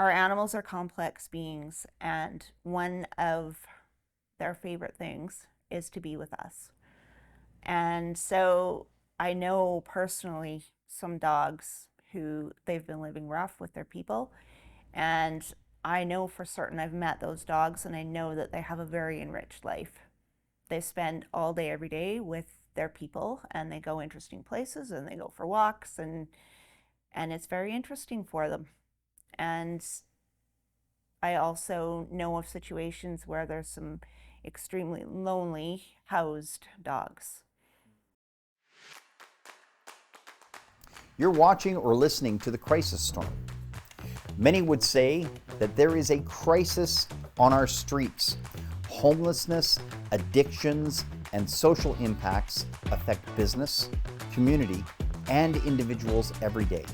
our animals are complex beings, and one of their favorite things is to be with us. And so I know personally some dogs who they've been living rough with their people, and I know for certain I've met those dogs, and I know that they have a very enriched life. They spend all day every day with their people, and they go interesting places, and they go for walks, and it's very interesting for them. And I also know of situations where there's some extremely lonely housed dogs. You're watching or listening to the Crisis Storm. Many would say that there is a crisis on our streets. Homelessness, addictions, and social impacts affect business, community, and individuals every day.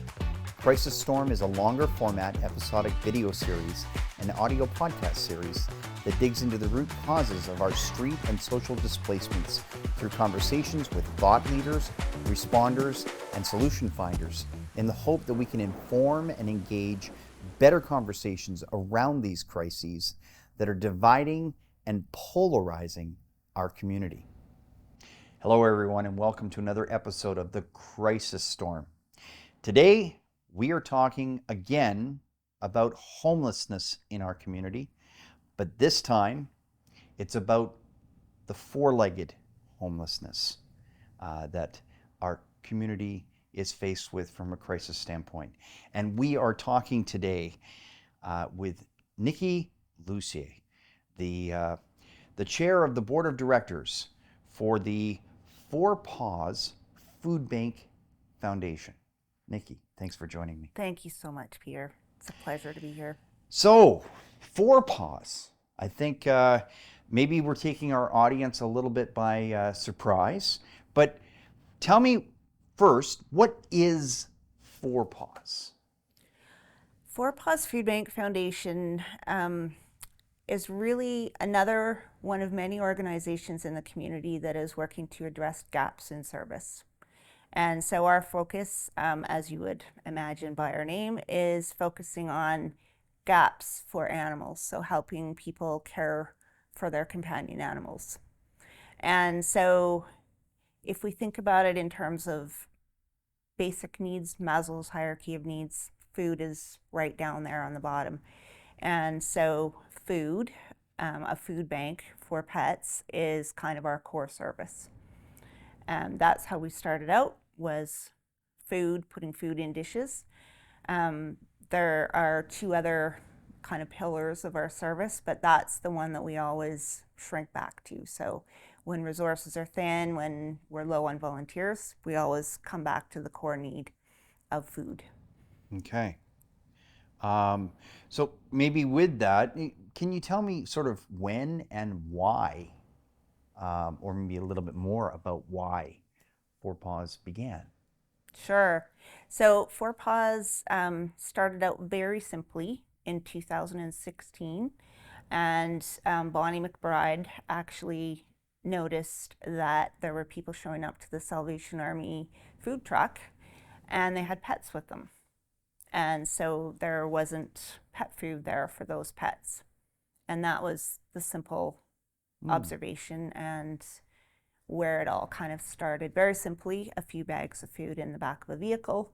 Crisis Storm is a longer format episodic video series and audio podcast series that digs into the root causes of our street and social displacements through conversations with thought leaders, responders, and solution finders in the hope that we can inform and engage better conversations around these crises that are dividing and polarizing our community. Hello everyone, and welcome to another episode of the Crisis Storm. Today, we are talking again about homelessness in our community, but this time it's about the four-legged homelessness that our community is faced with from a crisis standpoint. And we are talking today with Nikki Lussier, the chair of the board of directors for the Four Paws Food Bank Foundation. Nikki, thanks for joining me. Thank you so much, Peter. It's a pleasure to be here. So, Four Paws. I think maybe we're taking our audience a little bit by surprise, but tell me first, what is Four Paws? Four Paws Food Bank Foundation is really another one of many organizations in the community that is working to address gaps in service. And so our focus, as you would imagine by our name, is focusing on gaps for animals, so helping people care for their companion animals. And so if we think about it in terms of basic needs, Maslow's hierarchy of needs, food is right down there on the bottom. And so food, a food bank for pets, is kind of our core service. That's how we started out, was food, putting food in dishes. There are two other kind of pillars of our service, but that's the one that we always shrink back to. So when resources are thin, when we're low on volunteers, we always come back to the core need of food. Okay. So maybe with that, can you tell me sort of when and why, or maybe a little bit more about why Four Paws began? Sure. So Four Paws started out very simply in 2016, and Bonnie McBride actually noticed that there were people showing up to the Salvation Army food truck, and they had pets with them. And so there wasn't pet food there for those pets. And that was the simple observation and where it all kind of started. Very simply, a few bags of food in the back of a vehicle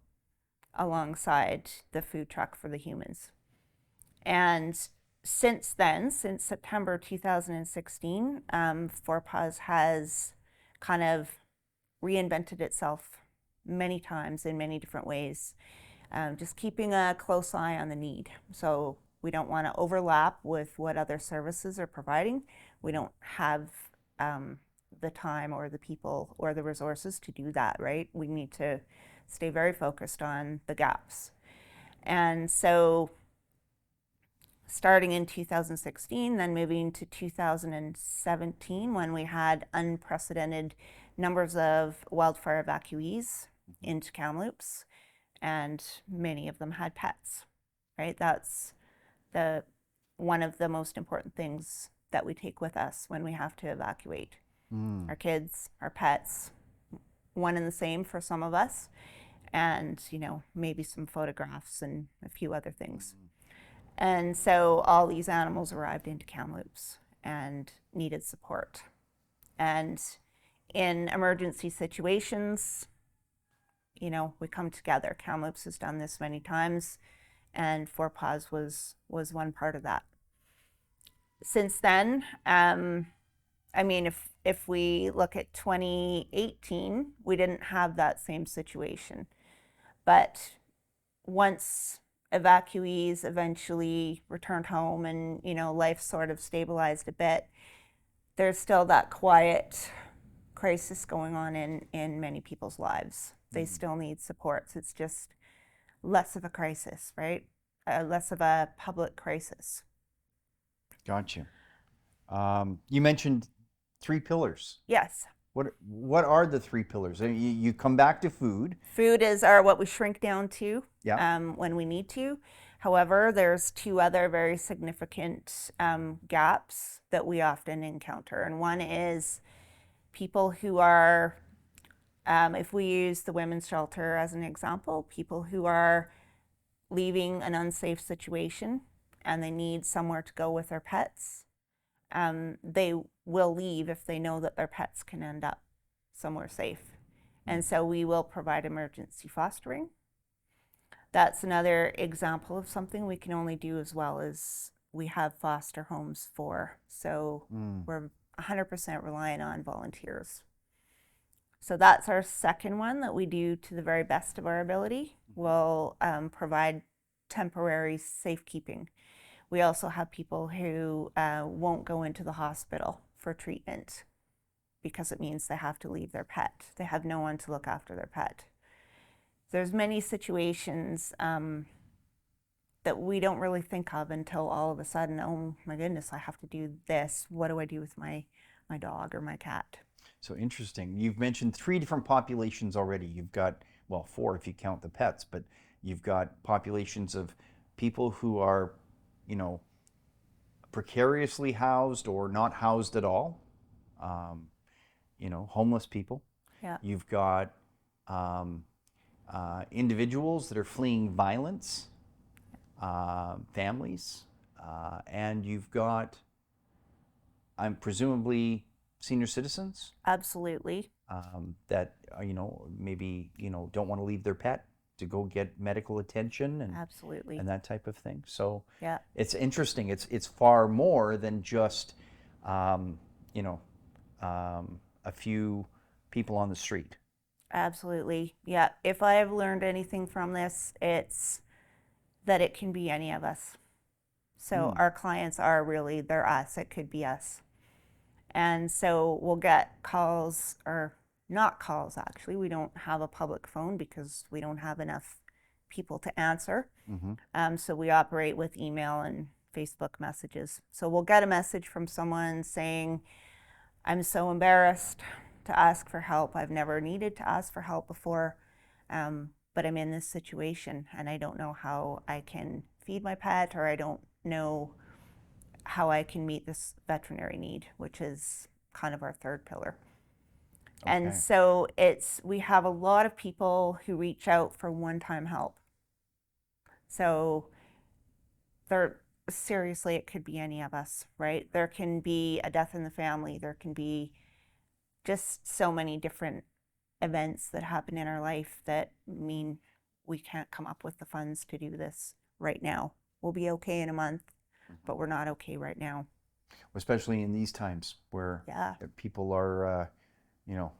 alongside the food truck for the humans. And since then, since September 2016, Four Paws has kind of reinvented itself many times in many different ways, just keeping a close eye on the need. So we don't want to overlap with what other services are providing. We don't have the time or the people or the resources to do that, right? We need to stay very focused on the gaps. And so starting in 2016, then moving to 2017, when we had unprecedented numbers of wildfire evacuees into Kamloops, and many of them had pets, right? That's one of the most important things that we take with us when we have to evacuate. Our kids, our pets, one and the same for some of us, and maybe some photographs and a few other things. And so all these animals arrived into Kamloops and needed support. And in emergency situations, you know, we come together. Kamloops has done this many times, and Four Paws was one part of that. Since then, I mean, if we look at 2018, we didn't have that same situation. But once evacuees eventually returned home and, you know, life sort of stabilized a bit, there's still that quiet crisis going on in many people's lives. They still need supports. It's just less of a crisis, right? Less of a public crisis. Gotcha. You mentioned 3 pillars. Yes. What are the 3 pillars? You come back to food. Food is what we shrink down to when we need to. However, there's 2 other very significant gaps that we often encounter. And one is people who are, if we use the women's shelter as an example, people who are leaving an unsafe situation and they need somewhere to go with their pets. They will leave if they know that their pets can end up somewhere safe. And so we will provide emergency fostering. That's another example of something we can only do as well as we have foster homes for. So we're 100% reliant on volunteers. So that's our second one that we do to the very best of our ability. We'll provide temporary safekeeping. We also have people who won't go into the hospital for treatment because it means they have to leave their pet. They have no one to look after their pet. There's many situations that we don't really think of until all of a sudden, oh my goodness, I have to do this. What do I do with my dog or my cat? So interesting. You've mentioned 3 different populations already. You've got, well, 4 if you count the pets, but you've got populations of people who are, you know, precariously housed or not housed at all. You know, homeless people. Yeah. You've got individuals that are fleeing violence, families, and you've got, presumably, senior citizens. Absolutely. That you know, maybe, you know, don't want to leave their pet to go get medical attention and Absolutely. and that type of thing. So yeah, it's interesting. It's far more than just you know, a few people on the street. absolutely. Yeah. If I've learned anything from this, it's that it can be any of us. So our clients are really, they're us. It could be us. And so we'll get calls, or not calls actually. We don't have a public phone because we don't have enough people to answer. So we operate with email and Facebook messages. So we'll get a message from someone saying, I'm so embarrassed to ask for help. I've never needed to ask for help before, but I'm in this situation and I don't know how I can feed my pet, or I don't know how I can meet this veterinary need, which is kind of our third pillar. Okay. And so we have a lot of people who reach out for one-time help. So seriously, it could be any of us, right? There can be a death in the family. There can be just so many different events that happen in our life that mean we can't come up with the funds to do this right now. We'll be okay in a month, but we're not okay right now. Especially in these times where people are, you know,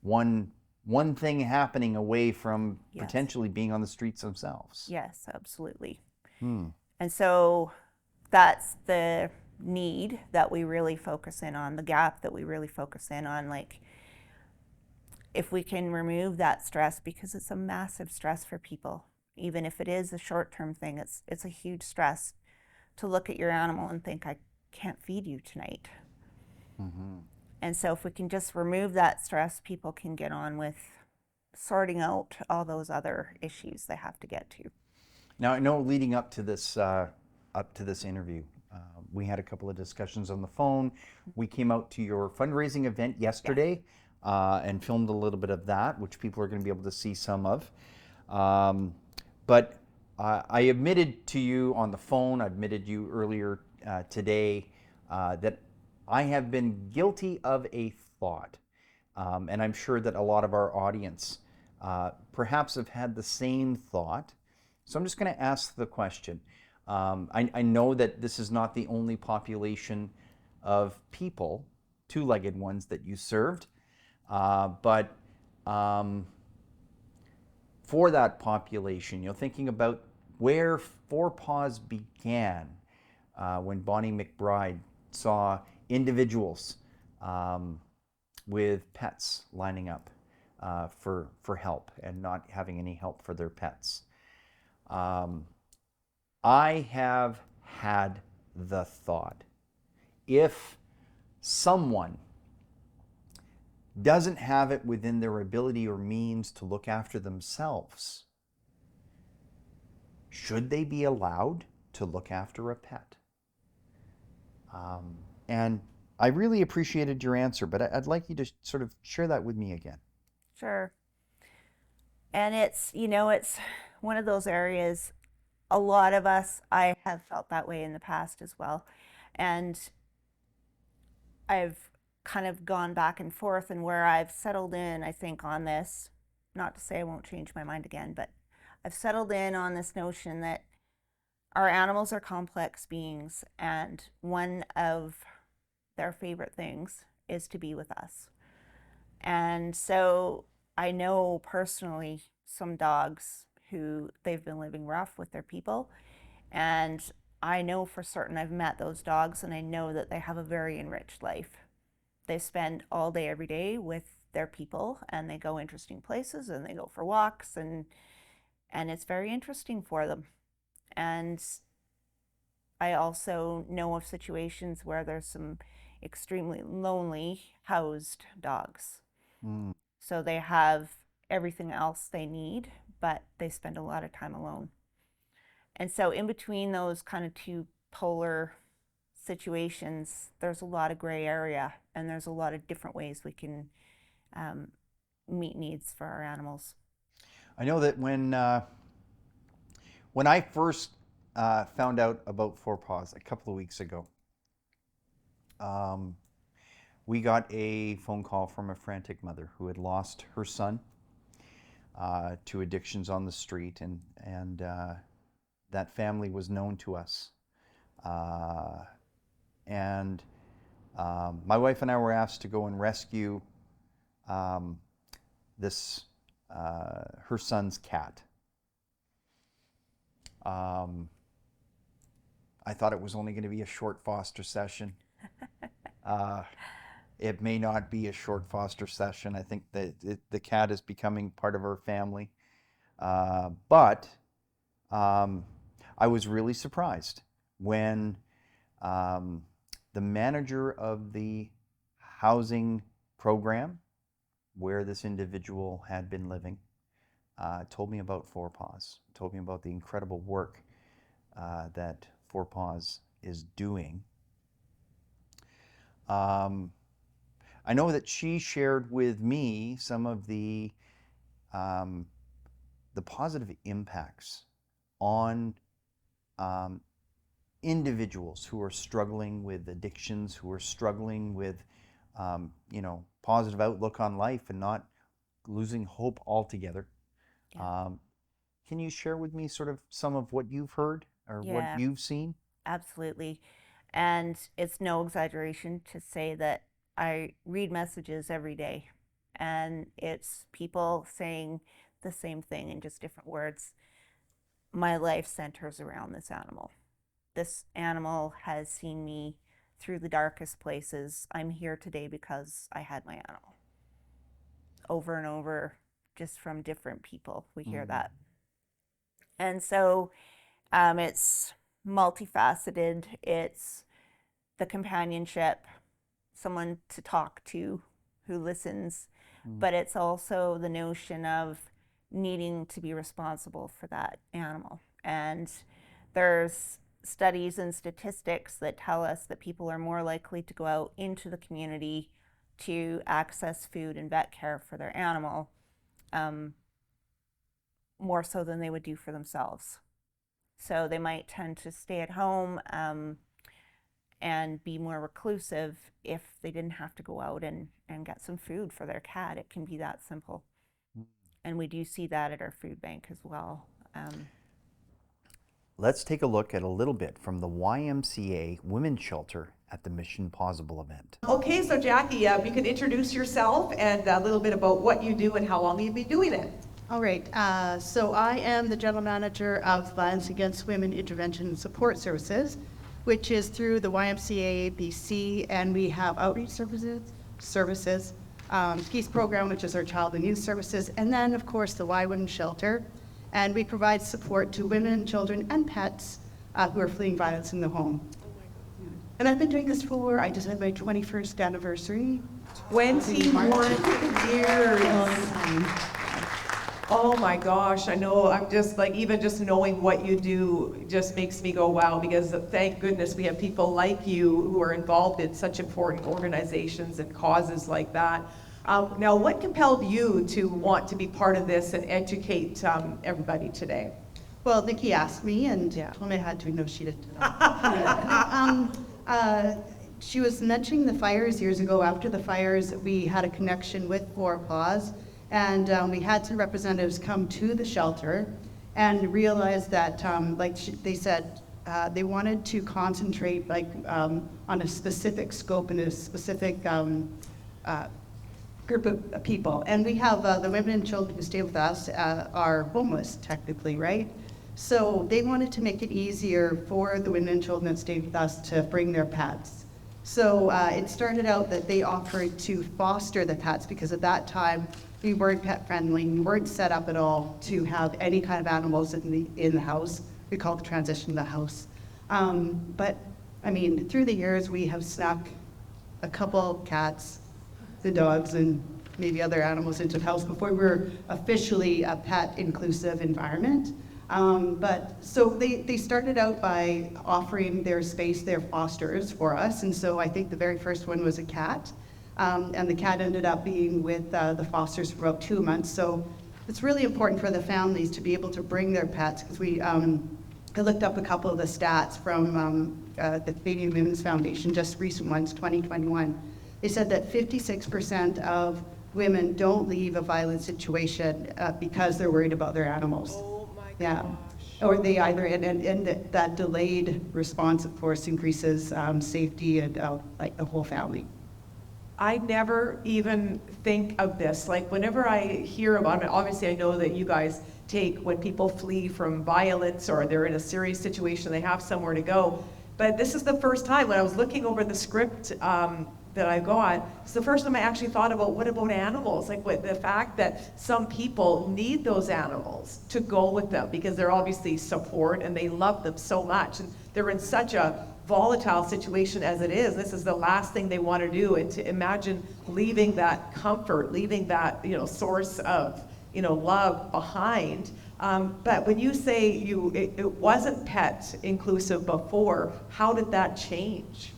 one thing happening away from potentially being on the streets themselves. Yes, absolutely. And so that's the need that we really focus in on, the gap that we really focus in on. Like, if we can remove that stress, because it's a massive stress for people, even if it is a short-term thing, it's a huge stress to look at your animal and think, I can't feed you tonight. And so if we can just remove that stress, people can get on with sorting out all those other issues they have to get to. Now, I know leading up to this interview, we had a couple of discussions on the phone. We came out to your fundraising event yesterday and filmed a little bit of that, which people are going to be able to see some of. But I admitted to you on the phone, I admitted you earlier today that I have been guilty of a thought. And I'm sure that a lot of our audience perhaps have had the same thought. So I'm just going to ask the question. I know that this is not the only population of people, two-legged ones, that you served, but for that population, thinking about where Four Paws began when Bonnie McBride saw individuals with pets lining up for help and not having any help for their pets. I have had the thought, if someone doesn't have it within their ability or means to look after themselves, should they be allowed to look after a pet? And I really appreciated your answer, but I'd like you to sort of share that with me again. Sure. And it's one of those areas, a lot of us, I have felt that way in the past as well. And I've kind of gone back and forth, and where I've settled in, I think, on this, not to say I won't change my mind again, but I've settled in on this notion that our animals are complex beings, and one of their favorite things is to be with us. And so I know personally some dogs who they've been living rough with their people, and I know for certain I've met those dogs, and I know that they have a very enriched life. They spend all day every day with their people, and they go interesting places, and they go for walks, and it's very interesting for them. And I also know of situations where there's some extremely lonely housed dogs. Mm. So they have everything else they need, but they spend a lot of time alone. And so in between those kind of two polar situations, there's a lot of gray area, and there's a lot of different ways we can meet needs for our animals. I know that when I first found out about Four Paws a couple of weeks ago, we got a phone call from a frantic mother who had lost her son to addictions on the street, and that family was known to us. And my wife and I were asked to go and rescue this her son's cat. I thought it was only going to be a short foster session. It may not be a short foster session. I think that the cat is becoming part of our family. But I was really surprised when the manager of the housing program where this individual had been living told me about Four Paws, told me about the incredible work that Four Paws is doing. I know that she shared with me some of the positive impacts on individuals who are struggling with addictions, who are struggling with positive outlook on life and not losing hope altogether. Yeah. Can you share with me sort of some of what you've heard or what Yeah, you've seen? absolutely. And it's no exaggeration to say that I read messages every day, and it's people saying the same thing in just different words. My life centers around this animal. This animal has seen me through the darkest places. I'm here today because I had my animal. Over and over, just from different people, we hear that. And so it's multifaceted. It's the companionship, someone to talk to who listens, but it's also the notion of needing to be responsible for that animal. And there's studies and statistics that tell us that people are more likely to go out into the community to access food and vet care for their animal, more so than they would do for themselves. So they might tend to stay at home and be more reclusive if they didn't have to go out and get some food for their cat. It can be that simple. And we do see that at our food bank as well. Let's take a look at a little bit from the YMCA Women's Shelter at the Mission Pawsible event. Okay, so Jacquie, if you could introduce yourself and a little bit about what you do and how long you've been doing it. All right, so I am the General Manager of Violence Against Women Intervention and Support Services, which is through the YMCA BC, and we have outreach services, Peace Program, which is our child and youth services, and then, of course, the Y Women's Shelter, and we provide support to women, children, and pets who are fleeing violence in the home. And I've been doing this for, I just had my 21st anniversary. 21 years. Oh my gosh, I know, I'm just like, even just knowing what you do just makes me go wow, because thank goodness we have people like you who are involved in such important organizations and causes like that. Now, what compelled you to want to be part of this and educate everybody today? Well, Nikki asked me, and told me I had to. No, she didn't. She was mentioning the fires years ago. After the fires, we had a connection with Four Paws, and we had some representatives come to the shelter and realized that, they said, they wanted to concentrate on a specific scope and a specific group of people. And we have the women and children who stay with us are homeless, technically, right? So they wanted to make it easier for the women and children that stay with us to bring their pets. So it started out that they offered to foster the pets, because at that time we weren't pet friendly, we weren't set up at all to have any kind of animals in the house. We call it the transition to the house. But I mean, through the years we have snuck a couple cats, the dogs, and maybe other animals into the house before we were officially a pet inclusive environment. But so they started out by offering their space, their fosters for us. And so I think the very first one was a cat. And the cat ended up being with the fosters for about 2 months. So it's really important for the families to be able to bring their pets, because I looked up a couple of the stats from the Canadian Women's Foundation, just recent ones, 2021. They said that 56% of women don't leave a violent situation because they're worried about their animals. Oh my gosh. Yeah. Or they either, and that delayed response, of course, increases safety and like the whole family. I never even think of this. Like whenever I hear about it, obviously I know that you guys take when people flee from violence or they're in a serious situation, they have somewhere to go. But this is the first time when I was looking over the script that I got, it's the first time I actually thought about what about animals? Like the fact that some people need those animals to go with them because they're obviously support and they love them so much. And they're in such a volatile situation as it is. This is the last thing they want to do. And to imagine leaving that comfort, leaving that, source of, love behind. But when you say it wasn't pet inclusive before, how did that change?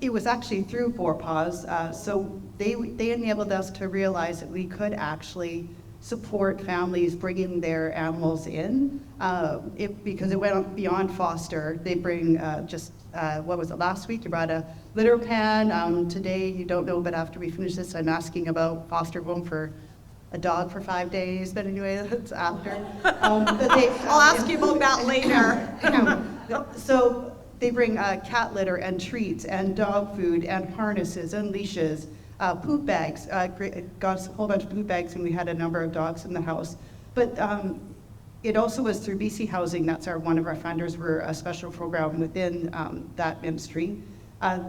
It was actually through Four Paws. So they enabled us to realize that we could actually support families bringing their animals in. Because it went beyond foster. They bring what was it, last week you brought a litter pan. Today, you don't know, but after we finish this, I'm asking about foster home for a dog for 5 days, but anyway, that's after. I'll ask you about that later. So they bring cat litter and treats and dog food and harnesses and leashes, poop bags. Got a whole bunch of poop bags, and we had a number of dogs in the house. But it also was through BC Housing. That's one of our funders. We're a special program within that ministry.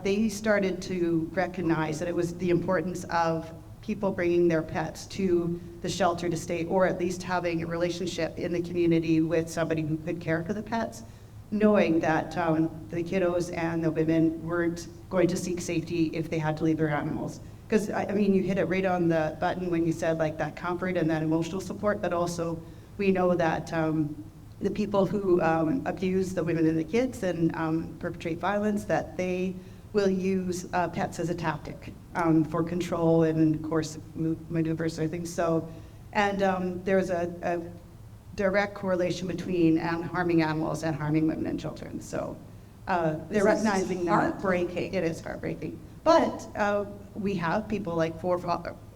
They started to recognize that it was the importance of people bringing their pets to the shelter to stay, or at least having a relationship in the community with somebody who could care for the pets, knowing that the kiddos and the women weren't going to seek safety if they had to leave their animals. Because, you hit it right on the button when you said like that comfort and that emotional support, but also we know that the people who abuse the women and the kids and perpetrate violence, that they will use pets as a tactic for control and, of course, maneuvers or things. So, and there's a direct correlation between harming animals and harming women and children. So they're recognizing that. Heartbreaking. It is heartbreaking. But we have people like Four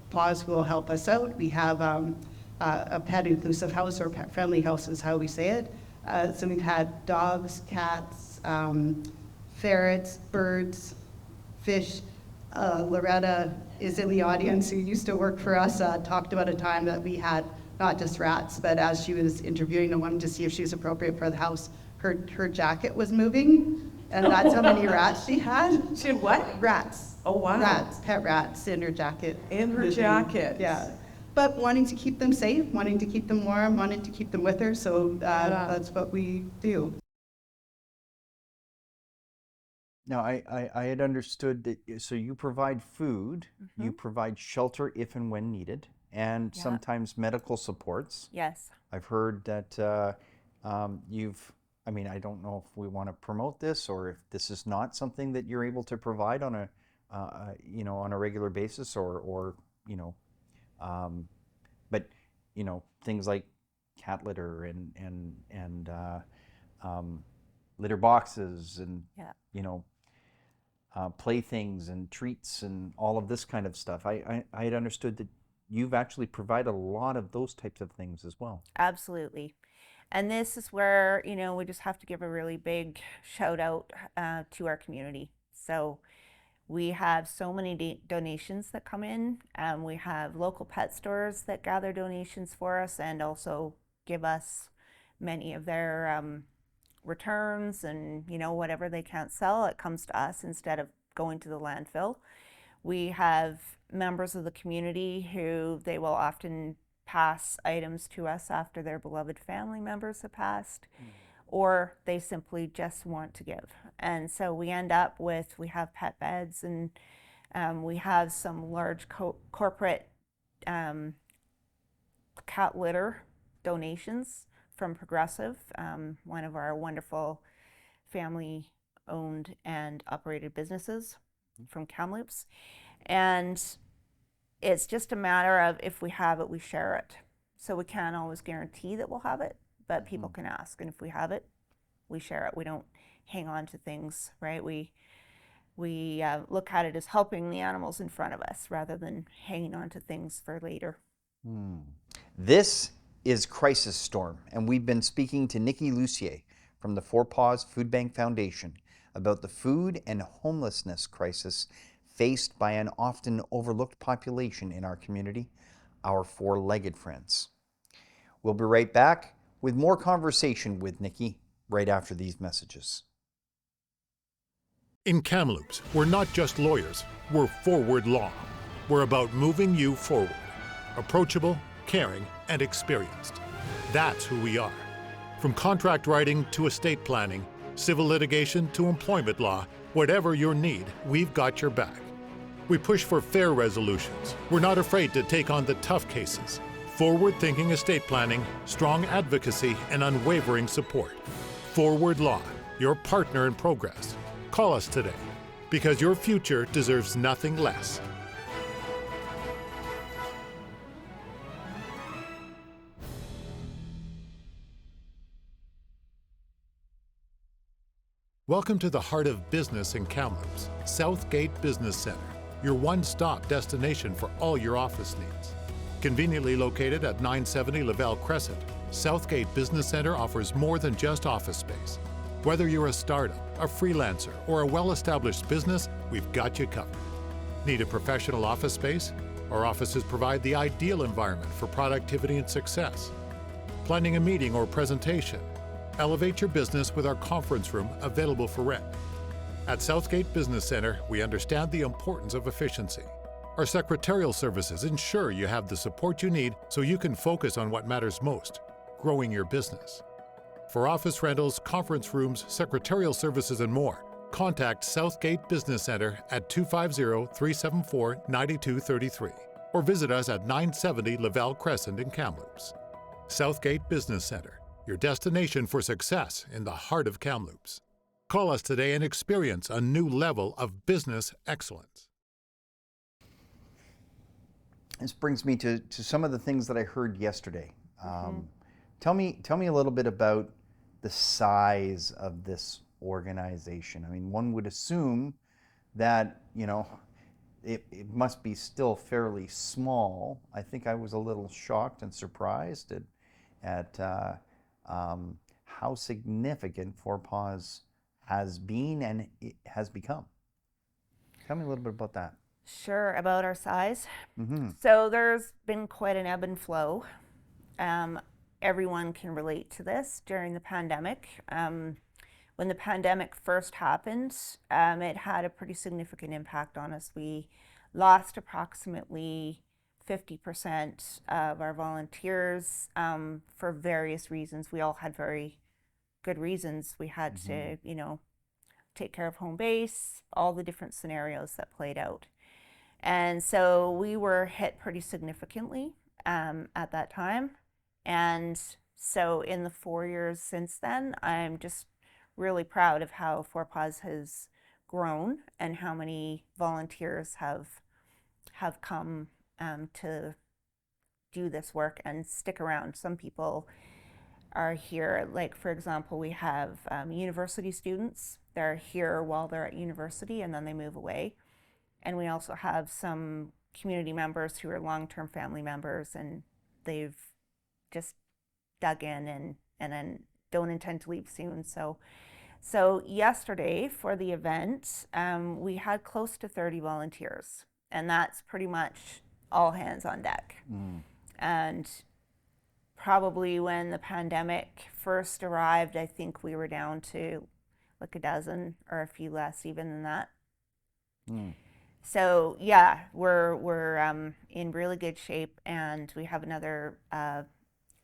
Paws who will help us out. We have a pet inclusive house, or pet friendly house is how we say it. So we've had dogs, cats, ferrets, birds, fish. Loretta is in the audience, who used to work for us, talked about a time that we had not just rats, but as she was interviewing and wanted to see if she was appropriate for the house, her jacket was moving, and that's how many rats she had. She had what? Rats. Oh, wow. Rats, pet rats in her jacket. In her jacket. Yeah. But wanting to keep them safe, wanting to keep them warm, wanting to keep them with her, so that's what we do. Now, I had understood that, so you provide food, you provide shelter if and when needed, and sometimes medical supports. Yes. I've heard that I mean, I don't know if we want to promote this or if this is not something that you're able to provide on a, on a regular basis, or but, things like cat litter and litter boxes and, playthings and treats and all of this kind of stuff. I had understood that you've actually provided a lot of those types of things as well. Absolutely. And this is where, we just have to give a really big shout out to our community. So we have so many donations that come in. We have local pet stores that gather donations for us and also give us many of their returns, and whatever they can't sell, it comes to us instead of going to the landfill. We have members of the community who they will often pass items to us after their beloved family members have passed, or they simply just want to give. And so we end up with, we have pet beds, and we have some large corporate cat litter donations from Progressive, one of our wonderful family-owned and operated businesses from Kamloops. And it's just a matter of, if we have it, we share it. So we can't always guarantee that we'll have it, but people can ask. And if we have it, we share it. We don't hang on to things, right? We look at it as helping the animals in front of us rather than hanging on to things for later. This is Crisis Storm, and we've been speaking to Nikki Lussier from the Four Paws Food Bank Foundation about the food and homelessness crisis faced by an often overlooked population in our community, our four-legged friends. We'll be right back with more conversation with Nikki right after these messages. In Kamloops, we're not just lawyers, we're Forward Law. We're about moving you forward. Approachable, caring, and experienced. That's who we are. From contract writing to estate planning, civil litigation to employment law, whatever your need, we've got your back. We push for fair resolutions. We're not afraid to take on the tough cases. Forward-thinking estate planning, strong advocacy, and unwavering support. Forward Law, your partner in progress. Call us today, because your future deserves nothing less. Welcome to the heart of business in Kamloops, Southgate Business Center, your one-stop destination for all your office needs. Conveniently located at 970 Lavelle Crescent, Southgate Business Center offers more than just office space. Whether you're a startup, a freelancer, or a well-established business, we've got you covered. Need a professional office space? Our offices provide the ideal environment for productivity and success. Planning a meeting or presentation? Elevate your business with our conference room available for rent. At Southgate Business Center, we understand the importance of efficiency. Our secretarial services ensure you have the support you need so you can focus on what matters most, growing your business. For office rentals, conference rooms, secretarial services, and more, contact Southgate Business Center at 250-374-9233 or visit us at 970 Lavelle Crescent in Kamloops. Southgate Business Center, your destination for success in the heart of Kamloops. Call us today and experience a new level of business excellence. This brings me to some of the things that I heard yesterday. Tell me a little bit about the size of this organization. I mean, one would assume that, it must be still fairly small. I think I was a little shocked and surprised at how significant Four Paws has been and it has become. Tell me a little bit about that. Sure, about our size. Mm-hmm. So there's been quite an ebb and flow. Everyone can relate to this during the pandemic. When the pandemic first happened, it had a pretty significant impact on us. We lost approximately 50% of our volunteers for various reasons. We all had very good reasons. We had to, take care of home base, all the different scenarios that played out. And so we were hit pretty significantly at that time. And so in the 4 years since then, I'm just really proud of how Four Paws has grown and how many volunteers have come to do this work and stick around. Some people are here, like for example, we have university students. They're here while they're at university and then they move away. And we also have some community members who are long-term family members and they've just dug in and then don't intend to leave soon. So yesterday for the event, we had close to 30 volunteers, and that's pretty much all hands on deck. And probably when the pandemic first arrived, I think we were down to like a dozen or a few less even than that. So yeah, we're in really good shape, and we have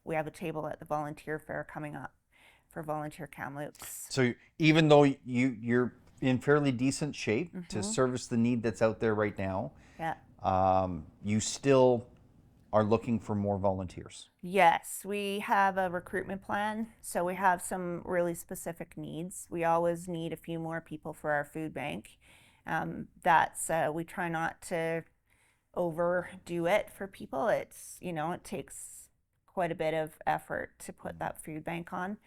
we have a table at the volunteer fair coming up for volunteer Kamloops. So even though you're in fairly decent shape to service the need that's out there right now, you still are looking for more volunteers. Yes, we have a recruitment plan. So we have some really specific needs. We always need a few more people for our food bank. We try not to overdo it for people. It's, it takes quite a bit of effort to put that food bank on.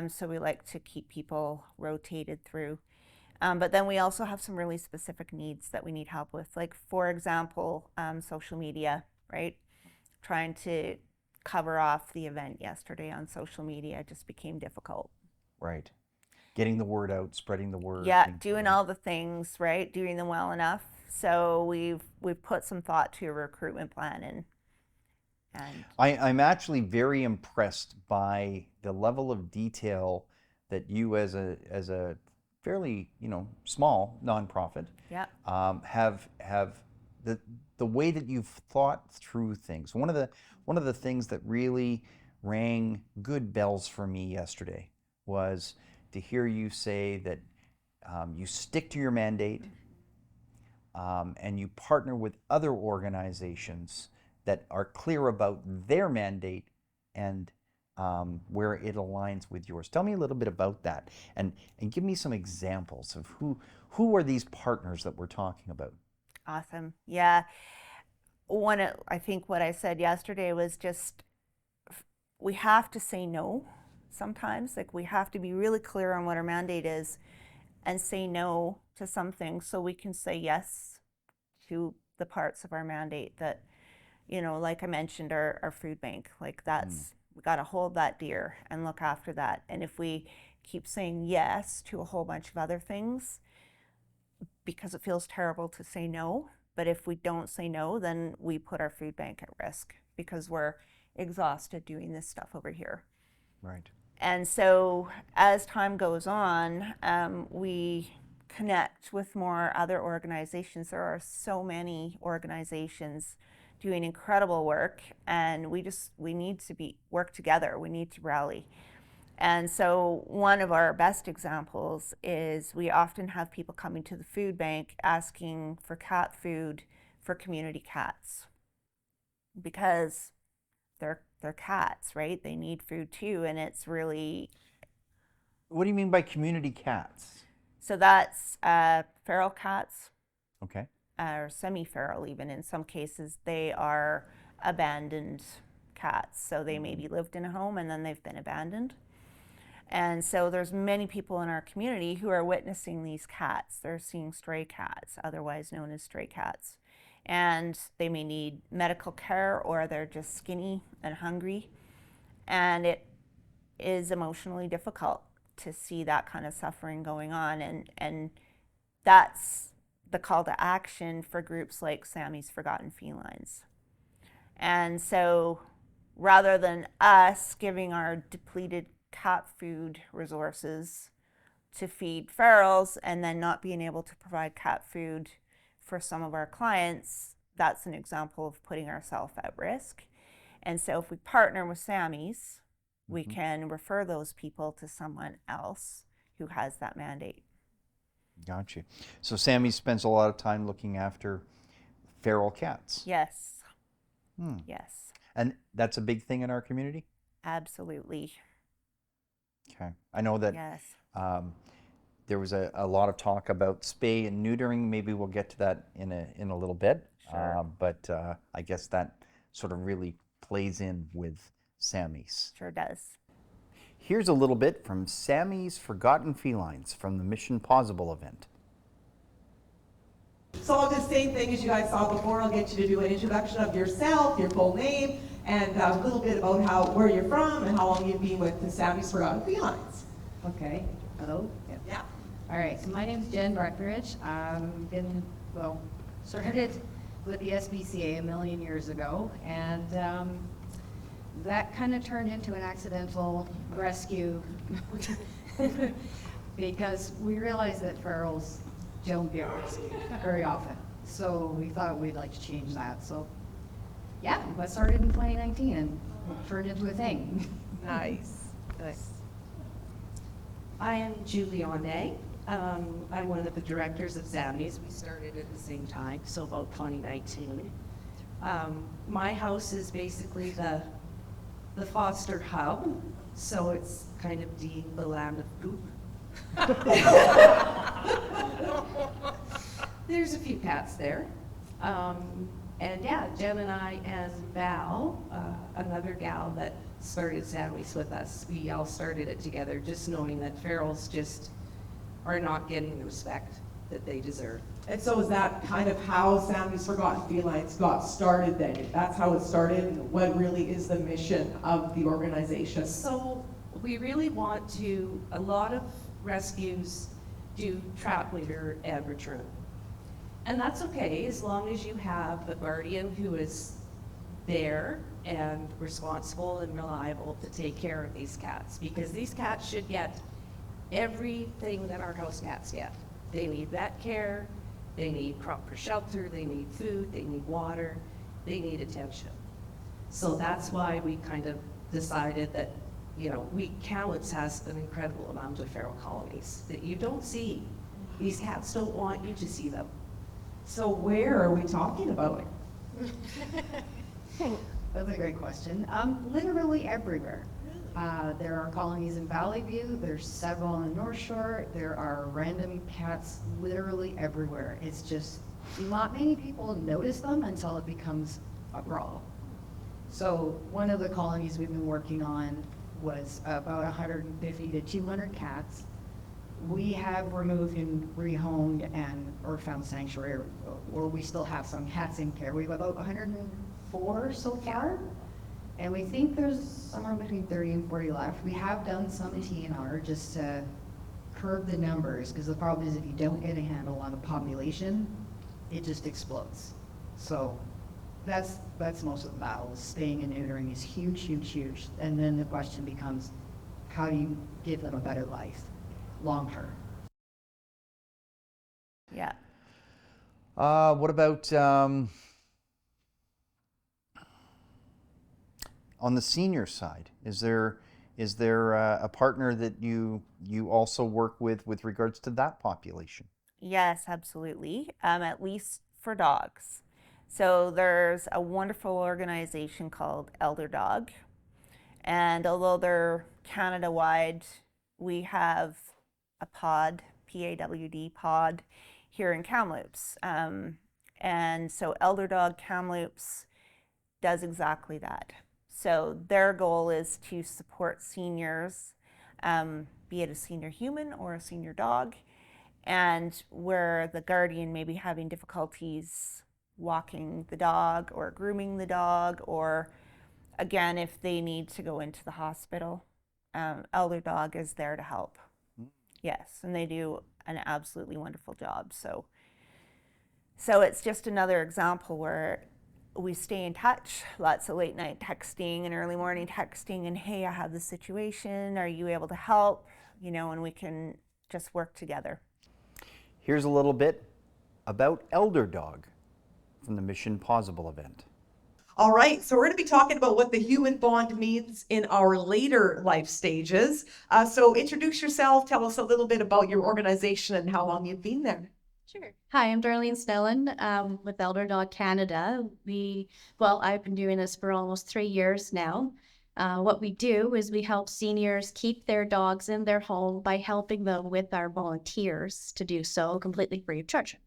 So we like to keep people rotated through. But then we also have some really specific needs that we need help with. Like, for example, social media, right? Trying to cover off the event yesterday on social media just became difficult. Right. Getting the word out, spreading the word. Yeah, doing all the things, right? Doing them well enough. So we've put some thought to a recruitment plan and I'm actually very impressed by the level of detail that you as a fairly small nonprofit have the way that you've thought through things. One of the things that really rang good bells for me yesterday was to hear you say that you stick to your mandate and you partner with other organizations that are clear about their mandate and where it aligns with yours. Tell me a little bit about that and give me some examples of who are these partners that we're talking about. Awesome. Yeah. I think what I said yesterday was just we have to say no sometimes. Like, we have to be really clear on what our mandate is and say no to some things so we can say yes to the parts of our mandate that, like I mentioned, our food bank, like that's, we got to hold that dear and look after that. And if we keep saying yes to a whole bunch of other things, because it feels terrible to say no, but if we don't say no, then we put our food bank at risk because we're exhausted doing this stuff over here. Right. And so as time goes on, we connect with more other organizations. There are so many organizations doing incredible work, and we need to work together. We need to rally. And so one of our best examples is we often have people coming to the food bank asking for cat food for community cats because they're cats, right? They need food too, and it's really... What do you mean by community cats? So that's feral cats. Okay. Or semi-feral even in some cases. They are abandoned cats. So they maybe lived in a home and then they've been abandoned. And so there's many people in our community who are witnessing these cats. They're seeing stray cats, otherwise known as stray cats. And they may need medical care, or they're just skinny and hungry. And it is emotionally difficult to see that kind of suffering going on. And that's the call to action for groups like Sammy's Forgotten Felines. And so rather than us giving our depleted cat food resources to feed ferals and then not being able to provide cat food for some of our clients, that's an example of putting ourselves at risk. And so if we partner with Sammy's, we can refer those people to someone else who has that mandate. Gotcha. So Sammy spends a lot of time looking after feral cats. Yes. Yes. And that's a big thing in our community? Absolutely. Okay. I know that Yes. there was a lot of talk about spay and neutering. Maybe we'll get to that in a little bit. Sure. But I guess that sort of really plays in with Sammy's. Sure does. Here's a little bit from Sammy's Forgotten Felines from the Mission Pawsible event. So I'll do the same thing as you guys saw before. I'll get you to do an introduction of yourself, your full name, and a little bit about where you're from and how long you've been with the Sammy's Forgotten Felines. Okay. Hello? Yeah. All right. So my name's Jenn Breckenridge. Started with the SPCA a million years ago, and that kind of turned into an accidental rescue because we realized that ferals don't get rescued very often. So we thought we'd like to change that. So yeah, that started in 2019 and turned into a thing. Nice. I am Julie Ondang. I'm one of the directors of Sammy's. We started at the same time, so about 2019. My house is basically the foster hub, so it's kind of the land of poop. There's a few cats there. And yeah, Jen and I and Val, another gal that started Sammy's with us, we all started it together, just knowing that ferals just are not getting the respect that they deserve. And so is that kind of how Sammy's Forgotten Felines got started then? That's how it started, and what really is the mission of the organization? So we really want to, a lot of rescues do trap, litter, and return. And that's okay, as long as you have a guardian who is there and responsible and reliable to take care of these cats, because these cats should get everything that our house cats get. They need vet care, they need proper shelter, they need food, they need water, they need attention. So that's why we kind of decided that, you know, Kamloops has an incredible amount of feral colonies that you don't see. These cats don't want you to see them. So where are we talking about? That's a great question. Literally everywhere. There are colonies in Valley View, there's several on the North Shore, there are random cats literally everywhere. It's just not many people notice them until it becomes a problem. So one of the colonies we've been working on was about 150 to 200 cats. We have removed and rehomed or found sanctuary, or we still have some cats in care. We have about 104 so far, and we think there's somewhere between 30 and 40 left. We have done some TNR just to curb the numbers, because the problem is if you don't get a handle on the population, it just explodes. So that's most of the battle. Spaying and neutering is huge, huge, huge. And then the question becomes, how do you give them a better life long term? Yeah. What about on the senior side? Is there a partner that you also work with regards to that population? Yes, absolutely. At least for dogs. So there's a wonderful organization called ElderDog. And although they're Canada-wide, we have a Pawd, P-A-W-D, Pawd, here in Kamloops. And so ElderDog Kamloops does exactly that. So their goal is to support seniors, be it a senior human or a senior dog, and where the guardian may be having difficulties walking the dog or grooming the dog, or again, if they need to go into the hospital, ElderDog is there to help. Yes, and they do an absolutely wonderful job. So it's just another example where we stay in touch, lots of late night texting and early morning texting, and hey, I have this situation, are you able to help? You know, and we can just work together. Here's a little bit about ElderDog from the Mission Pawsible event. All right, so we're going to be talking about what the human bond means in our later life stages. So introduce yourself, tell us a little bit about your organization and how long you've been there. Sure. Hi, I'm Darlene Snellen with ElderDog Canada. I've been doing this for almost 3 years now. What we do is we help seniors keep their dogs in their home by helping them with our volunteers to do so completely free of charge.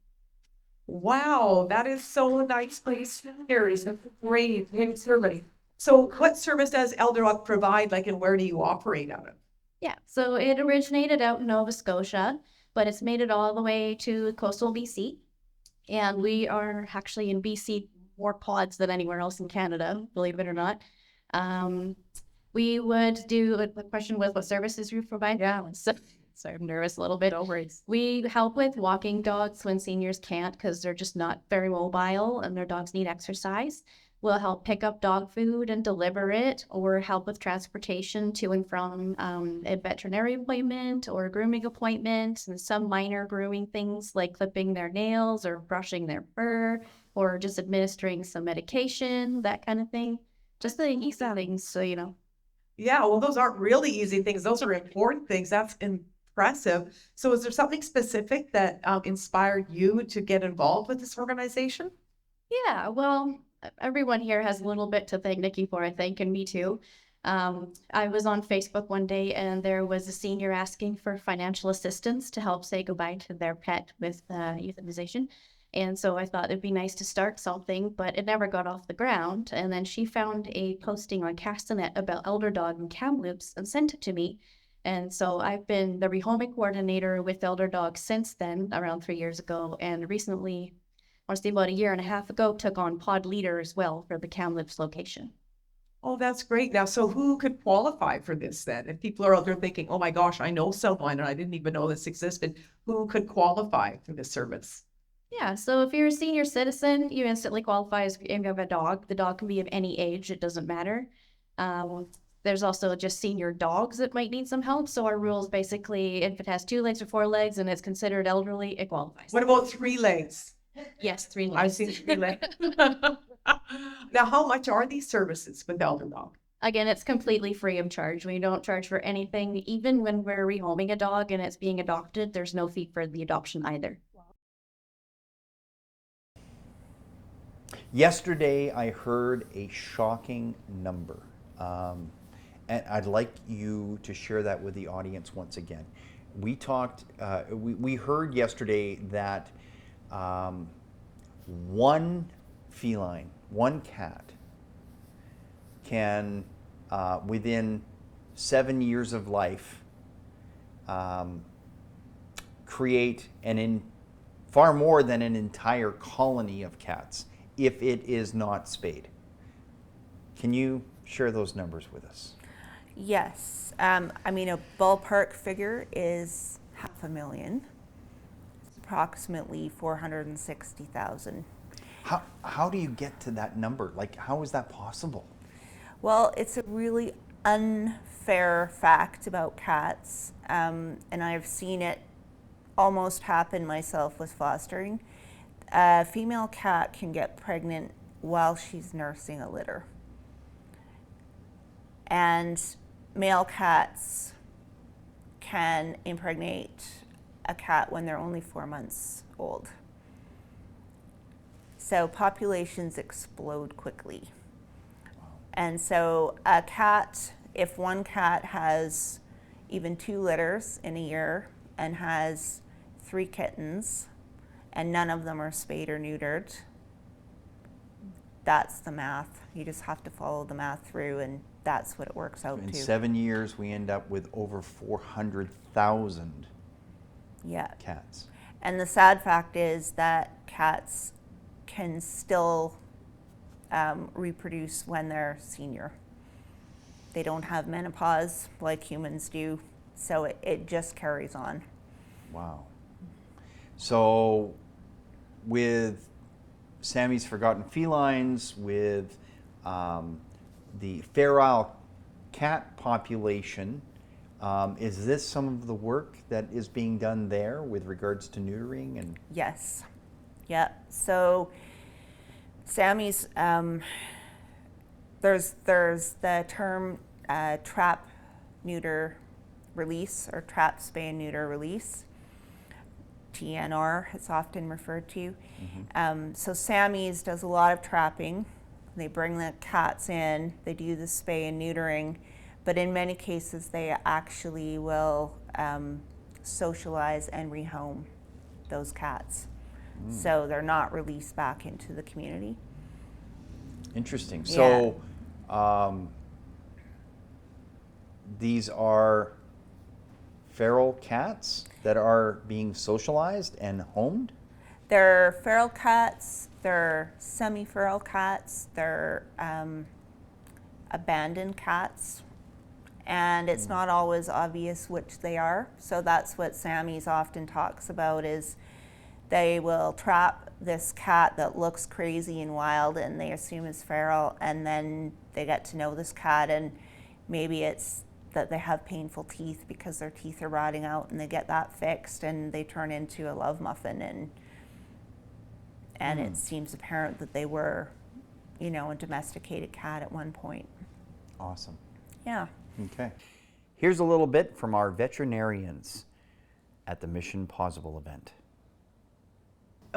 Wow, that is so nice place. There is a great service. So what service does ElderDog provide, like, and where do you operate out of? Yeah, so it originated out in Nova Scotia, but it's made it all the way to coastal BC. And we are actually in BC more pods than anywhere else in Canada, believe it or not. We would do, the question was what services we provide. Yeah, so I'm nervous a little bit. No worries. We help with walking dogs when seniors can't because they're just not very mobile and their dogs need exercise. We'll help pick up dog food and deliver it, or help with transportation to and from a veterinary appointment or a grooming appointment, and some minor grooming things like clipping their nails or brushing their fur, or just administering some medication, that kind of thing. Just the easy things, so you know. Yeah, well, those aren't really easy things. Those are important things. That's impressive. So is there something specific that inspired you to get involved with this organization? Yeah, well, everyone here has a little bit to thank Nikki for, I think, and me too. I was on Facebook one day and there was a senior asking for financial assistance to help say goodbye to their pet with euthanization. And so I thought it'd be nice to start something, but it never got off the ground. And then she found a posting on Castanet about ElderDog Kamloops and sent it to me. And so I've been the rehoming coordinator with ElderDog since then, around 3 years ago, and recently, I want to say about 1.5 years ago, took on Pawd leader as well for the Kamloops location. Oh, that's great. Now, so who could qualify for this then? If people are out there thinking, oh my gosh, I know someone and I didn't even know this existed, who could qualify for this service? Yeah, so if you're a senior citizen, you instantly qualify if you have a dog. The dog can be of any age, it doesn't matter. There's also just senior dogs that might need some help. So our rules basically, if it has 2 legs or 4 legs and it's considered elderly, it qualifies. What about 3 legs? Yes, 3 legs. I've seen 3 legs. Now, how much are these services with ElderDog? Again, it's completely free of charge. We don't charge for anything. Even when we're rehoming a dog and it's being adopted, there's no fee for the adoption either. Yesterday, I heard a shocking number, and I'd like you to share that with the audience once again. We talked, we heard yesterday that one feline, one cat, can, within 7 years of life, create far more than an entire colony of cats if it is not spayed. Can you share those numbers with us? Yes, I mean, a ballpark figure is 500,000. It's approximately 460,000. How do you get to that number? Like, how is that possible? Well, it's a really unfair fact about cats, and I've seen it almost happen myself with fostering. A female cat can get pregnant while she's nursing a litter. And male cats can impregnate a cat when they're only 4 months old. So populations explode quickly. And so a cat, if one cat has even 2 litters in a year and has 3 kittens, and none of them are spayed or neutered, that's the math. You just have to follow the math through, and that's what it works out In to. 7 years, we end up with over 400,000 Yeah. cats. And the sad fact is that cats can still reproduce when they're senior. They don't have menopause like humans do, so it just carries on. Wow. So with Sammy's Forgotten Felines, with the feral cat population, is this some of the work that is being done there with regards to neutering? And Yes. Yeah. So Sammy's, there's the term trap, neuter, release, or trap, spay, and neuter release. TNR, it's often referred to. So Sammy's does a lot of trapping. They bring the cats in, they do the spay and neutering, but in many cases they actually will socialize and rehome those cats. So they're not released back into the community. interesting. So these are feral cats that are being socialized and homed? They're feral cats, they're semi-feral cats, they're abandoned cats, and it's not always obvious which they are. So that's what Sammy's often talks about, is they will trap this cat that looks crazy and wild and they assume is feral, and then they get to know this cat, and maybe it's that they have painful teeth because their teeth are rotting out, and they get that fixed and they turn into a love muffin, and it seems apparent that they were, you know, a domesticated cat at one point. Awesome. Yeah. Okay. Here's a little bit from our veterinarians at the Mission Pawsible event.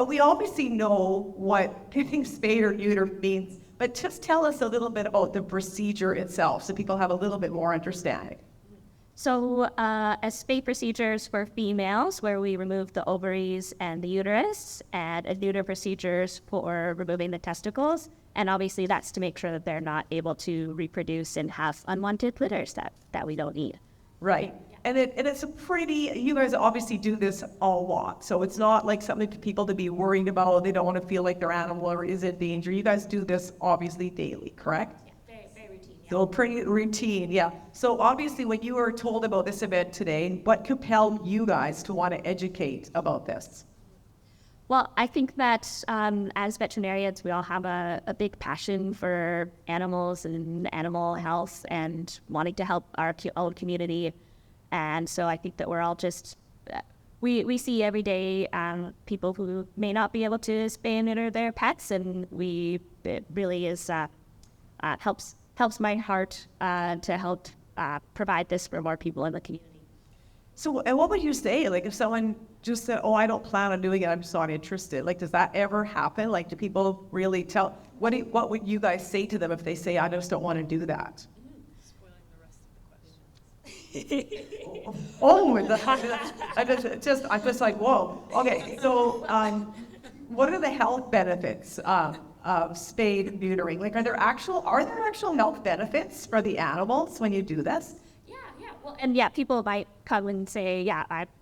We obviously know what getting spayed or neutered means, but just tell us a little bit about the procedure itself so people have a little bit more understanding. So a spay procedures for females, where we remove the ovaries and the uterus, and a neuter procedures for removing the testicles. And obviously that's to make sure that they're not able to reproduce and have unwanted litters that we don't need. Right. And it's a pretty, you guys obviously do this a lot. So it's not like something for people to be worried about. They don't want to feel like their animal or is in danger. You guys do this obviously daily, correct? Yeah, very routine. Yeah. So pretty routine, yeah. So obviously when you were told about this event today, what compelled you guys to want to educate about this? Well, I think that as veterinarians, we all have a big passion for animals and animal health and wanting to help our own community. And so I think that we're all just, we see every day people who may not be able to spay and neuter their pets, and it really is, helps my heart to help provide this for more people in the community. So, and what would you say, like, if someone just said, oh, I don't plan on doing it, I'm just not interested, like, does that ever happen? Like, do people really tell, what would you guys say to them if they say, I just don't want to do that? Oh, I'm just like, whoa. Okay, so what are the health benefits of spayed and neutering? Like, are there actual health benefits for the animals when you do this? Yeah. Well, and people might come and say,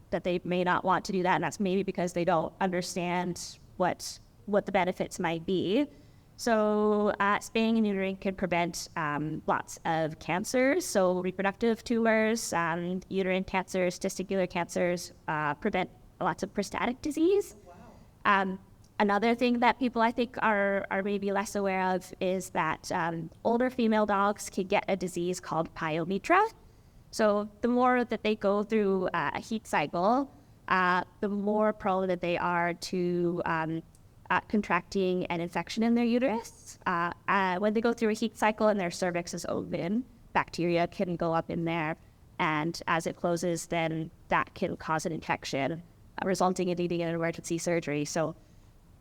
that they may not want to do that, and that's maybe because they don't understand what the benefits might be. So spaying and neutering can prevent lots of cancers, so reproductive tumors, uterine cancers, testicular cancers, prevent lots of prostatic disease. Another thing that people I think are maybe less aware of is that older female dogs can get a disease called pyometra. So the more that they go through a heat cycle, the more prone that they are to contracting an infection in their uterus. When they go through a heat cycle and their cervix is open, bacteria can go up in there, and as it closes, then that can cause an infection, resulting in needing an emergency surgery. So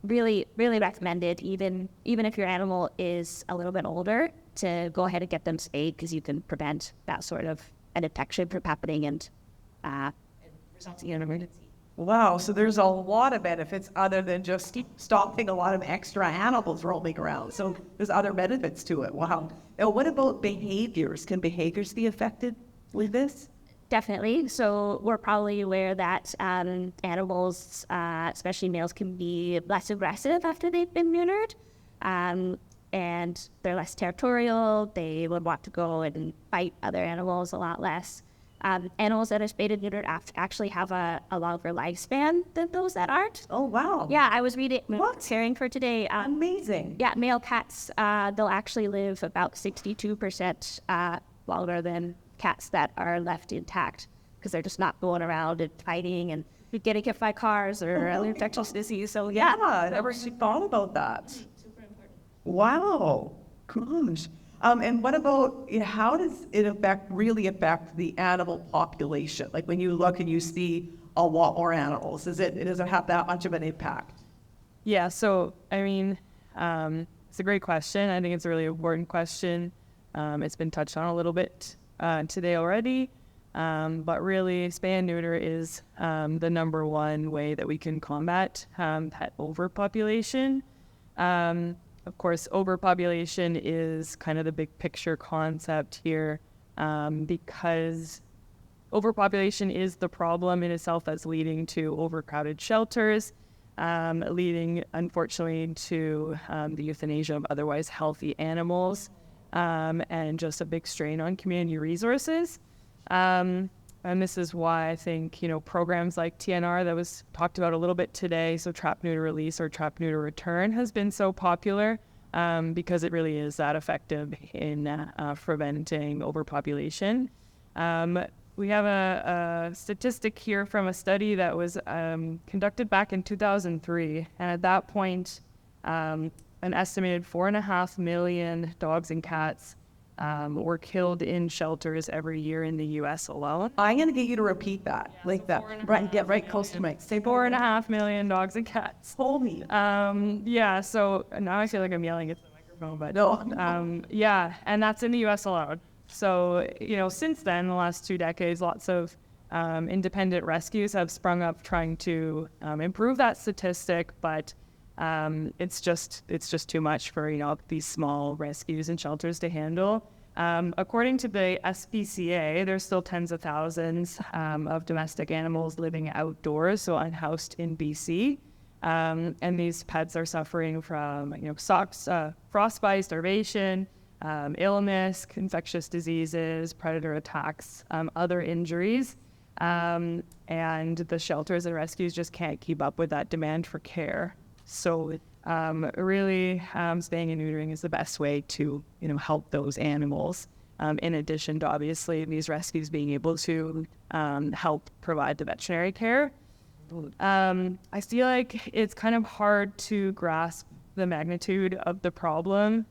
really, really recommended, even if your animal is a little bit older, to go ahead and get them spayed, because you can prevent that sort of an infection from happening and resulting in an emergency. Wow, so there's a lot of benefits other than just stopping a lot of extra animals roaming around. So there's other benefits to it. Wow. Now, what about behaviors? Can behaviors be affected with this? Definitely. So we're probably aware that animals, especially males, can be less aggressive after they've been neutered. And they're less territorial. They would want to go and fight other animals a lot less. Animals that are spayed and neutered actually have a longer lifespan than those that aren't. Oh, wow. Yeah, I was reading, What? hearing for today. Amazing. Yeah, male cats, they'll actually live about 62% longer than cats that are left intact because they're just not going around and fighting and getting hit by cars or other infectious disease. So Yeah, yeah. I never thought about that. Wow. Gosh. And what about, how does it really affect the animal population? Like when you look and you see a lot more animals, does it have that much of an impact? Yeah, so I mean, it's a great question. I think it's a really important question. It's been touched on a little bit today already, but really, spay and neuter is the number one way that we can combat pet overpopulation. Of course, overpopulation is kind of the big picture concept here, because overpopulation is the problem in itself that's leading to overcrowded shelters, leading, unfortunately, to the euthanasia of otherwise healthy animals, and just a big strain on community resources. And this is why I think, programs like TNR that was talked about a little bit today, so Trap, Neuter, Release or Trap, Neuter, Return, has been so popular because it really is that effective in preventing overpopulation. We have a statistic here from a study that was conducted back in 2003. And at that point, an estimated 4.5 million dogs and cats were killed in shelters every year in the U.S. alone. I'm going to get you to repeat that, like that. Right, get right close to Mike. Say 4.5 million dogs and cats. Holy. Yeah, so now I feel like I'm yelling at the microphone, but No. yeah, and that's in the U.S. alone. So, since then, the last 2 decades, lots of independent rescues have sprung up trying to improve that statistic, but it's just too much for these small rescues and shelters to handle. According to the SPCA, there's still tens of thousands of domestic animals living outdoors, so unhoused in BC, and these pets are suffering from frostbite, starvation, illness, infectious diseases, predator attacks, other injuries, and the shelters and rescues just can't keep up with that demand for care. So really, spaying and neutering is the best way to, help those animals. In addition to obviously these rescues being able to help provide the veterinary care. I feel like it's kind of hard to grasp the magnitude of the problem.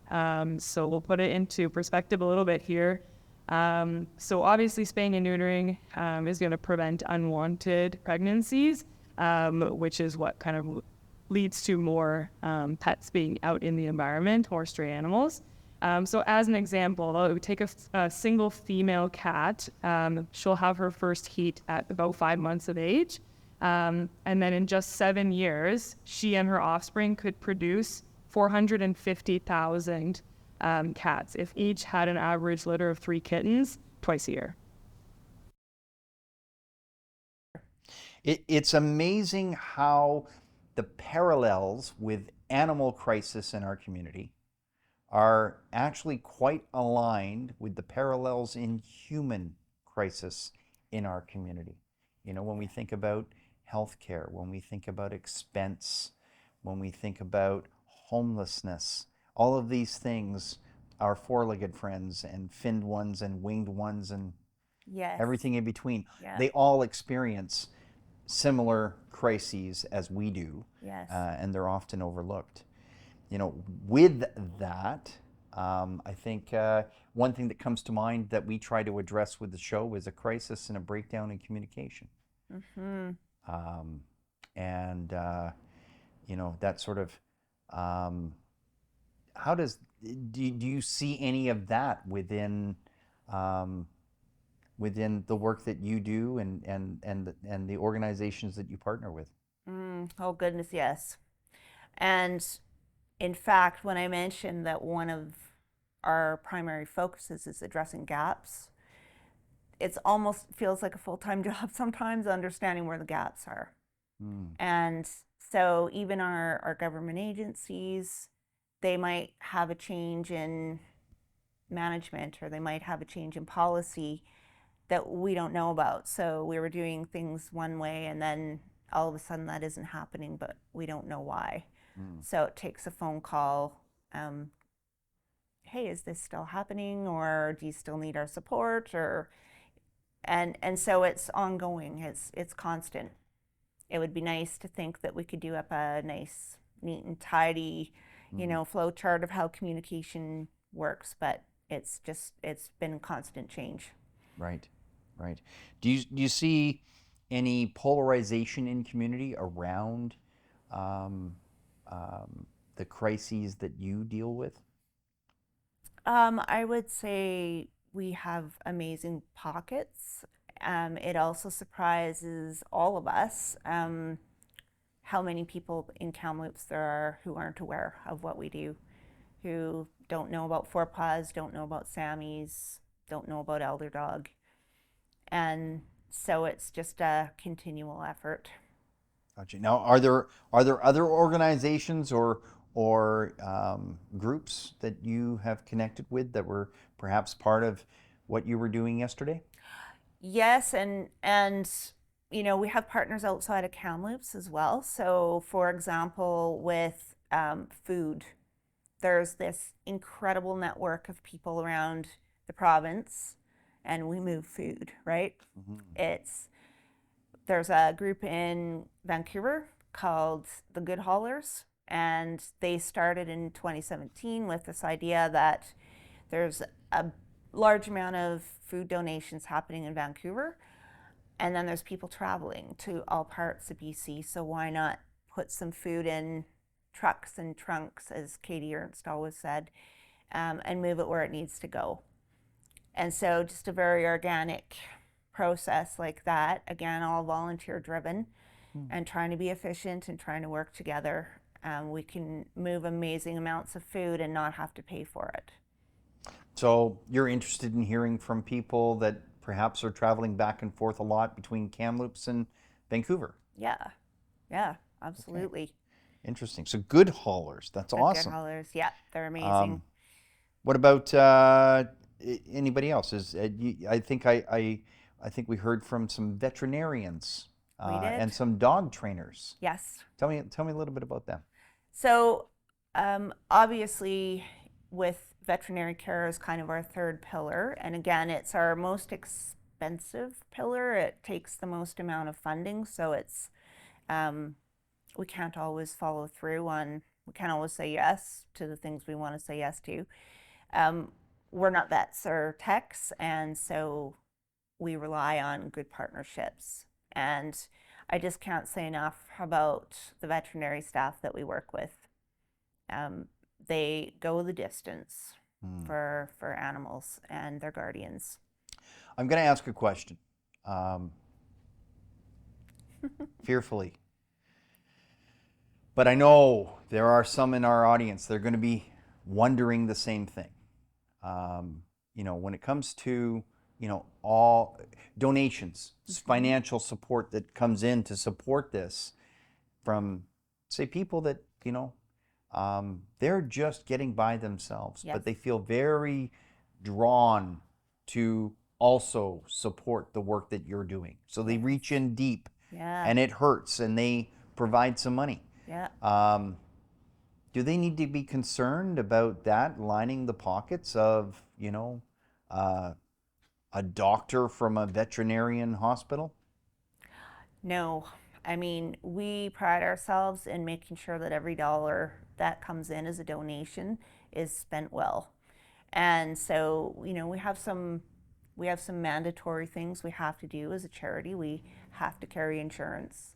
So we'll put it into perspective a little bit here. So obviously spaying and neutering is going to prevent unwanted pregnancies, which is what kind of leads to more pets being out in the environment or stray animals. So as an example, it would take a single female cat. She'll have her first heat at about 5 months of age. And then in just 7 years, she and her offspring could produce 450,000 cats if each had an average litter of 3 kittens twice a year. It's amazing how the parallels with animal crisis in our community are actually quite aligned with the parallels in human crisis in our community. When we think about healthcare, when we think about expense, when we think about homelessness, all of these things, our four-legged friends and finned ones and winged ones and Yes. everything in between, Yeah. they all experience similar crises as we do, Yes. and they're often overlooked. With that, I think one thing that comes to mind that we try to address with the show is a crisis and a breakdown in communication. Mm-hmm. And that sort of, do you see any of that within within the work that you do and the organizations that you partner with? Oh goodness, yes. And in fact, when I mentioned that one of our primary focuses is addressing gaps, it's almost feels like a full-time job sometimes, understanding where the gaps are. And so even our government agencies, they might have a change in management, or they might have a change in policy that we don't know about. So we were doing things one way, and then all of a sudden that isn't happening, but we don't know why. So it takes a phone call. Hey, is this still happening, or do you still need our support? Or and so it's ongoing. It's constant. It would be nice to think that we could do up a nice, neat and tidy, flow chart of how communication works, but it's been constant change. Right. Do you see any polarization in community around the crises that you deal with? I would say we have amazing pockets. It also surprises all of us how many people in Kamloops there are who aren't aware of what we do, who don't know about Four Paws, don't know about Sammy's, don't know about ElderDog. And so it's just a continual effort. Gotcha. Now, are there other organizations or groups that you have connected with that were perhaps part of what you were doing yesterday? Yes, and we have partners outside of Kamloops as well. So, for example, with food, there's this incredible network of people around the province, and we move food, right? There's a group in Vancouver called the Good Haulers, and they started in 2017 with this idea that there's a large amount of food donations happening in Vancouver, and then there's people traveling to all parts of BC, so why not put some food in trucks and trunks, as Katie Ernst always said, and move it where it needs to go. And so just a very organic process like that, again, all volunteer driven, and trying to be efficient and trying to work together. We can move amazing amounts of food and not have to pay for it. So you're interested in hearing from people that perhaps are traveling back and forth a lot between Kamloops and Vancouver? Yeah, absolutely. Okay. Interesting. So Good Haulers, that's awesome. Good Haulers, yeah, they're amazing. What about anybody else? I think we heard from some veterinarians and some dog trainers. Yes. Tell me a little bit about them. So obviously with veterinary care is kind of our third pillar, and again, it's our most expensive pillar. It takes the most amount of funding, so it's we can't always follow through on, we can't always say yes to the things we want to say yes to. We're not vets or techs, and so we rely on good partnerships. And I just can't say enough about the veterinary staff that we work with. They go the distance for animals and their guardians. I'm going to ask a question, fearfully. But I know there are some in our audience that are going to be wondering the same thing. When it comes to, all donations, financial support that comes in to support this from, say, people that, they're just getting by themselves, Yes. but they feel very drawn to also support the work that you're doing. So they reach in deep, and it hurts, and they provide some money. Yeah. Do they need to be concerned about that lining the pockets of, a doctor from a veterinarian hospital? No. I mean, we pride ourselves in making sure that every dollar that comes in as a donation is spent well. And so, we have some mandatory things we have to do as a charity. We have to carry insurance,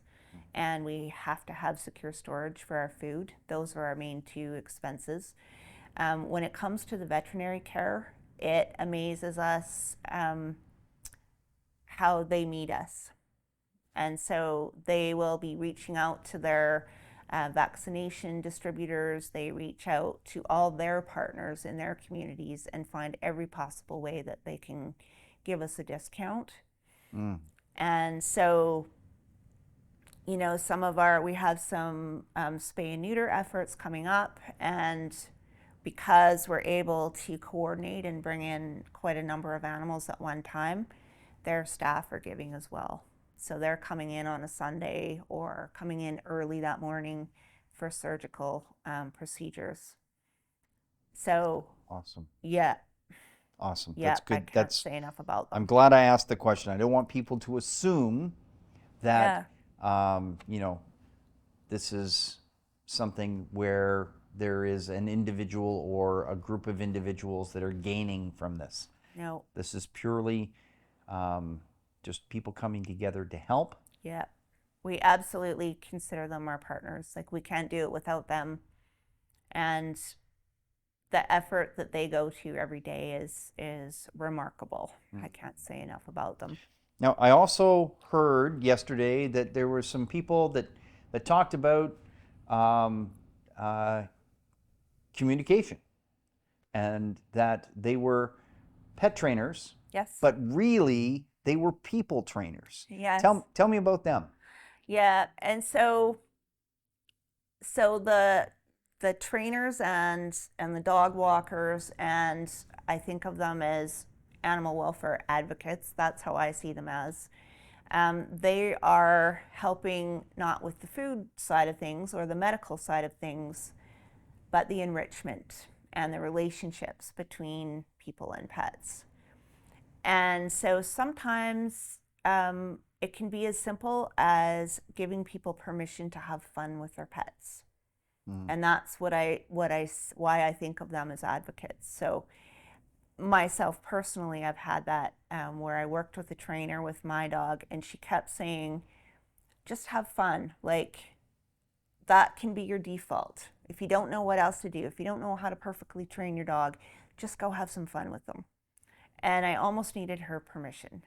and we have to have secure storage for our food. Those are our main two expenses. When it comes to the veterinary care, it amazes us how they meet us. And so they will be reaching out to their vaccination distributors. They reach out to all their partners in their communities and find every possible way that they can give us a discount. And so, you know, we have some spay and neuter efforts coming up, and because we're able to coordinate and bring in quite a number of animals at one time, their staff are giving as well. So they're coming in on a Sunday or coming in early that morning for surgical procedures. So Awesome. yeah, Awesome. yeah, That's good. I can't say enough about them. I'm glad I asked the question. I don't want people to assume that, you know, this is something where there is an individual or a group of individuals that are gaining from this. No. This is purely just people coming together to help. Yeah, we absolutely consider them our partners. Like, we can't do it without them. And the effort that they go to every day is remarkable. I can't say enough about them. Now, I also heard yesterday that there were some people that talked about communication, and that they were pet trainers. Yes. But really, they were people trainers. Yes. Tell me about them. Yeah, and so the trainers and the dog walkers, and I think of them as animal welfare advocates. That's how I see them as. They are helping not with the food side of things or the medical side of things, but the enrichment and the relationships between people and pets. And so sometimes it can be as simple as giving people permission to have fun with their pets. And that's why I think of them as advocates. So myself personally, I've had that where I worked with a trainer with my dog, and she kept saying, just have fun. Like, that can be your default. If you don't know what else to do, if you don't know how to perfectly train your dog, just go have some fun with them. And I almost needed her permission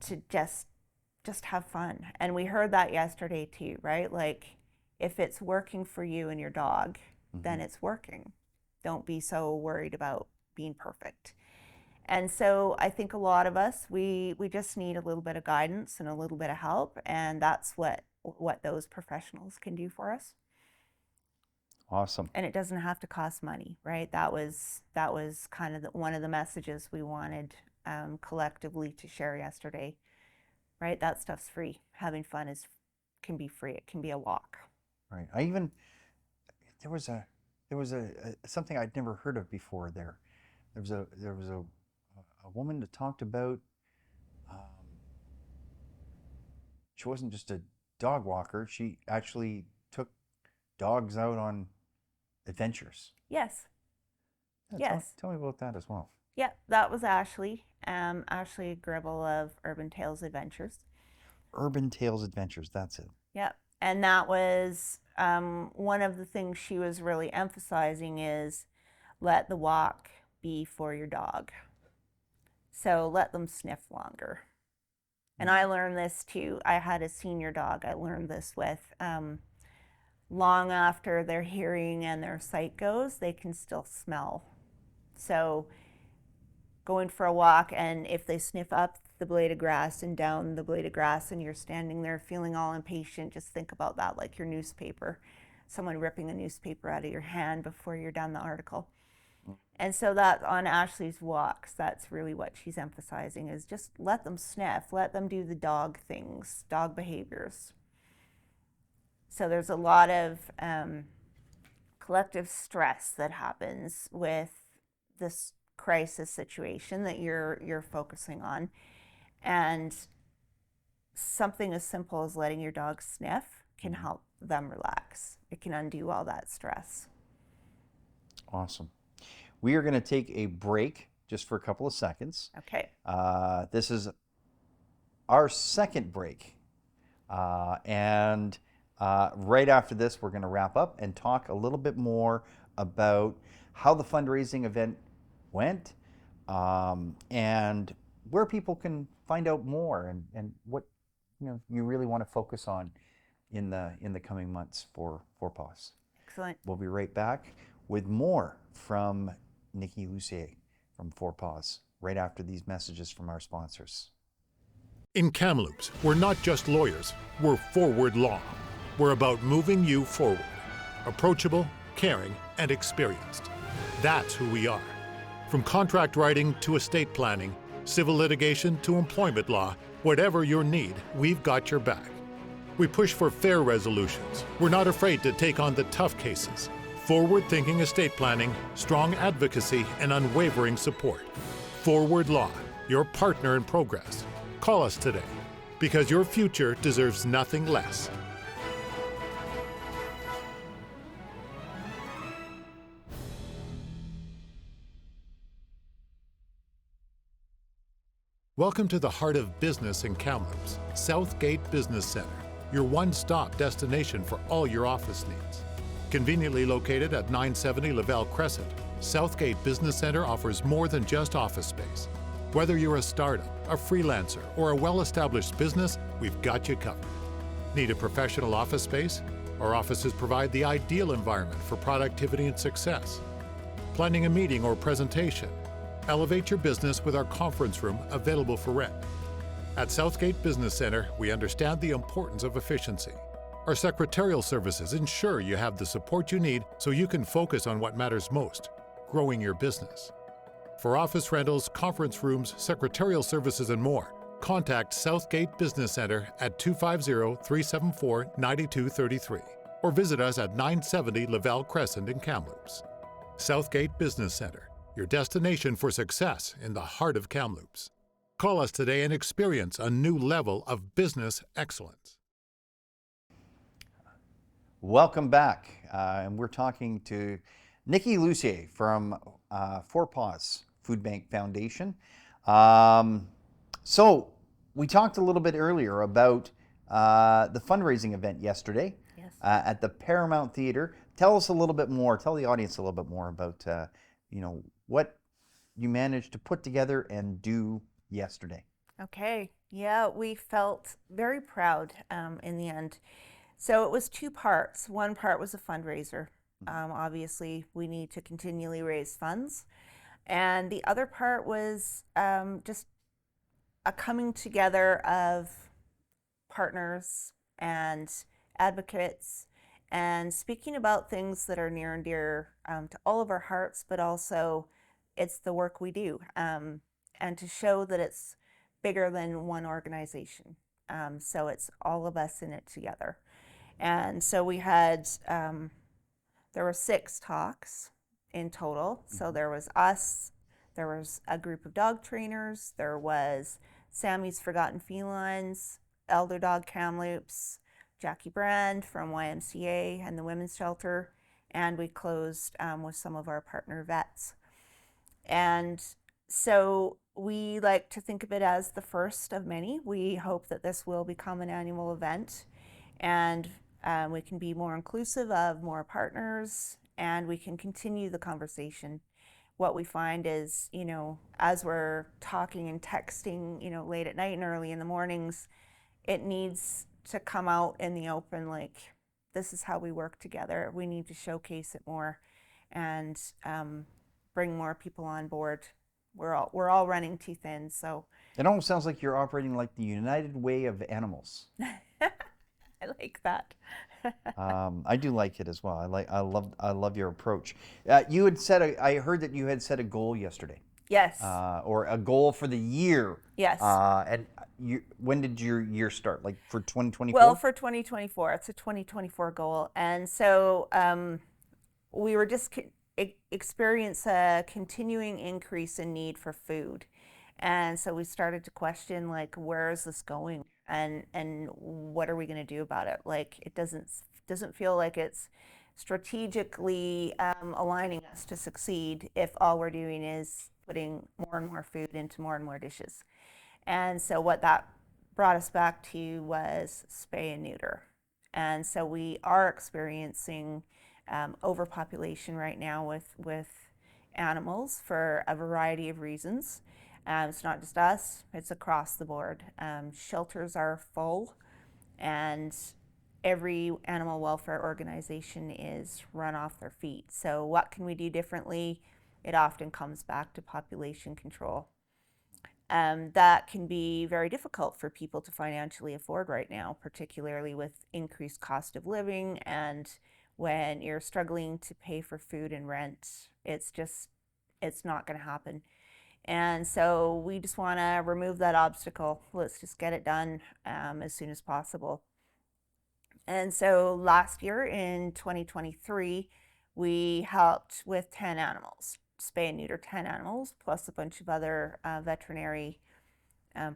to just have fun. And we heard that yesterday too, right? Like, if it's working for you and your dog, then it's working. Don't be so worried about being perfect. And so I think a lot of us, we just need a little bit of guidance and a little bit of help, and that's what those professionals can do for us. Awesome. And it doesn't have to cost money, right? That was kind of one of the messages we wanted collectively to share yesterday, right? That stuff's free. Having fun can be free. It can be a walk. Right. There was something I'd never heard of before. There was a woman that talked about. She wasn't just a dog walker. She actually took dogs out on adventures. Yes. Yeah, Yes. Tell me about that as well. Yeah, that was Ashley. Ashley Gribble of Urban Tailz Adventures. Urban Tailz Adventures, that's it. Yep. And that was one of the things she was really emphasizing is let the walk be for your dog. So let them sniff longer. And I learned this too. I had a senior dog I learned this with. Long after their hearing and their sight goes, they can still smell. So going for a walk, and if they sniff up the blade of grass and down the blade of grass and you're standing there feeling all impatient, just think about that like your newspaper, someone ripping a newspaper out of your hand before you're done the article. And so that on Ashley's walks, that's really what she's emphasizing is just let them sniff, let them do the dog things, dog behaviors. So there's a lot of collective stress that happens with this crisis situation that you're focusing on. And something as simple as letting your dog sniff can help them relax. It can undo all that stress. Awesome. We are going to take a break just for a couple of seconds. Okay. This is our second break. And right after this, we're going to wrap up and talk a little bit more about how the fundraising event went and where people can find out more and what you really want to focus on in the coming months for Four Paws. Excellent. We'll be right back with more from Nikki Lussier from Four Paws right after these messages from our sponsors. In Kamloops, we're not just lawyers, we're forward law. We're about moving you forward. Approachable, caring, and experienced. That's who we are. From contract writing to estate planning, civil litigation to employment law, whatever your need, we've got your back. We push for fair resolutions. We're not afraid to take on the tough cases. Forward-thinking estate planning, strong advocacy, and unwavering support. Forward Law, your partner in progress. Call us today, because your future deserves nothing less. Welcome to the heart of business in Kamloops, Southgate Business Center, your one-stop destination for all your office needs. Conveniently located at 970 Lavelle Crescent, Southgate Business Center offers more than just office space. Whether you're a startup, a freelancer, or a well-established business, we've got you covered. Need a professional office space? Our offices provide the ideal environment for productivity and success. Planning a meeting or presentation? Elevate your business with our conference room available for rent. At Southgate Business Center, we understand the importance of efficiency. Our secretarial services ensure you have the support you need so you can focus on what matters most, growing your business. For office rentals, conference rooms, secretarial services, and more, contact Southgate Business Center at 250-374-9233 or visit us at 970 Lavelle Crescent in Kamloops. Southgate Business Center, your destination for success in the heart of Kamloops. Call us today and experience a new level of business excellence. Welcome back, and we're talking to Nikki Lussier from Four Paws Food Bank Foundation. So we talked a little bit earlier about the fundraising event yesterday. Yes. At the Paramount Theater. Tell us a little bit more. Tell the audience a little bit more about what you managed to put together and do yesterday. Okay. Yeah, we felt very proud in the end. So it was two parts. One part was a fundraiser. Obviously, we need to continually raise funds. And the other part was just a coming together of partners and advocates and speaking about things that are near and dear to all of our hearts, but also it's the work we do, and to show that it's bigger than one organization. So it's all of us in it together. And so we had, there were 6 talks in total. So there was us, there was a group of dog trainers, there was Sammy's Forgotten Felines, ElderDog Kamloops, Jacquie Brand from YMCA and the Women's Shelter, and we closed with some of our partner vets. And so we like to think of it as the first of many. We hope that this will become an annual event, and we can be more inclusive of more partners, and we can continue the conversation. What we find is, as we're talking and texting, late at night and early in the mornings, it needs to come out in the open, like, this is how we work together. We need to showcase it more and bring more people on board. We're all running too thin, so. It almost sounds like you're operating like the United Way of animals. I like that. I do like it as well. I love your approach. You had said I heard that you had set a goal yesterday. Yes. Or a goal for the year. Yes. And when did your year start? Like for 2024? Well, for 2024, it's a 2024 goal, and so we were just experience a continuing increase in need for food, and so we started to question, like, where is this going? And what are we going to do about it? Like, it doesn't feel like it's strategically aligning us to succeed if all we're doing is putting more and more food into more and more dishes. And so what that brought us back to was spay and neuter. And so we are experiencing overpopulation right now with animals for a variety of reasons. It's not just us, it's across the board. Shelters are full, and every animal welfare organization is run off their feet. So what can we do differently? It often comes back to population control. That can be very difficult for people to financially afford right now, particularly with increased cost of living, and when you're struggling to pay for food and rent, it's not going to happen. And so we just want to remove that obstacle. Let's just get it done as soon as possible. And so last year in 2023, we helped with 10 animals, spay and neuter 10 animals, plus a bunch of other veterinary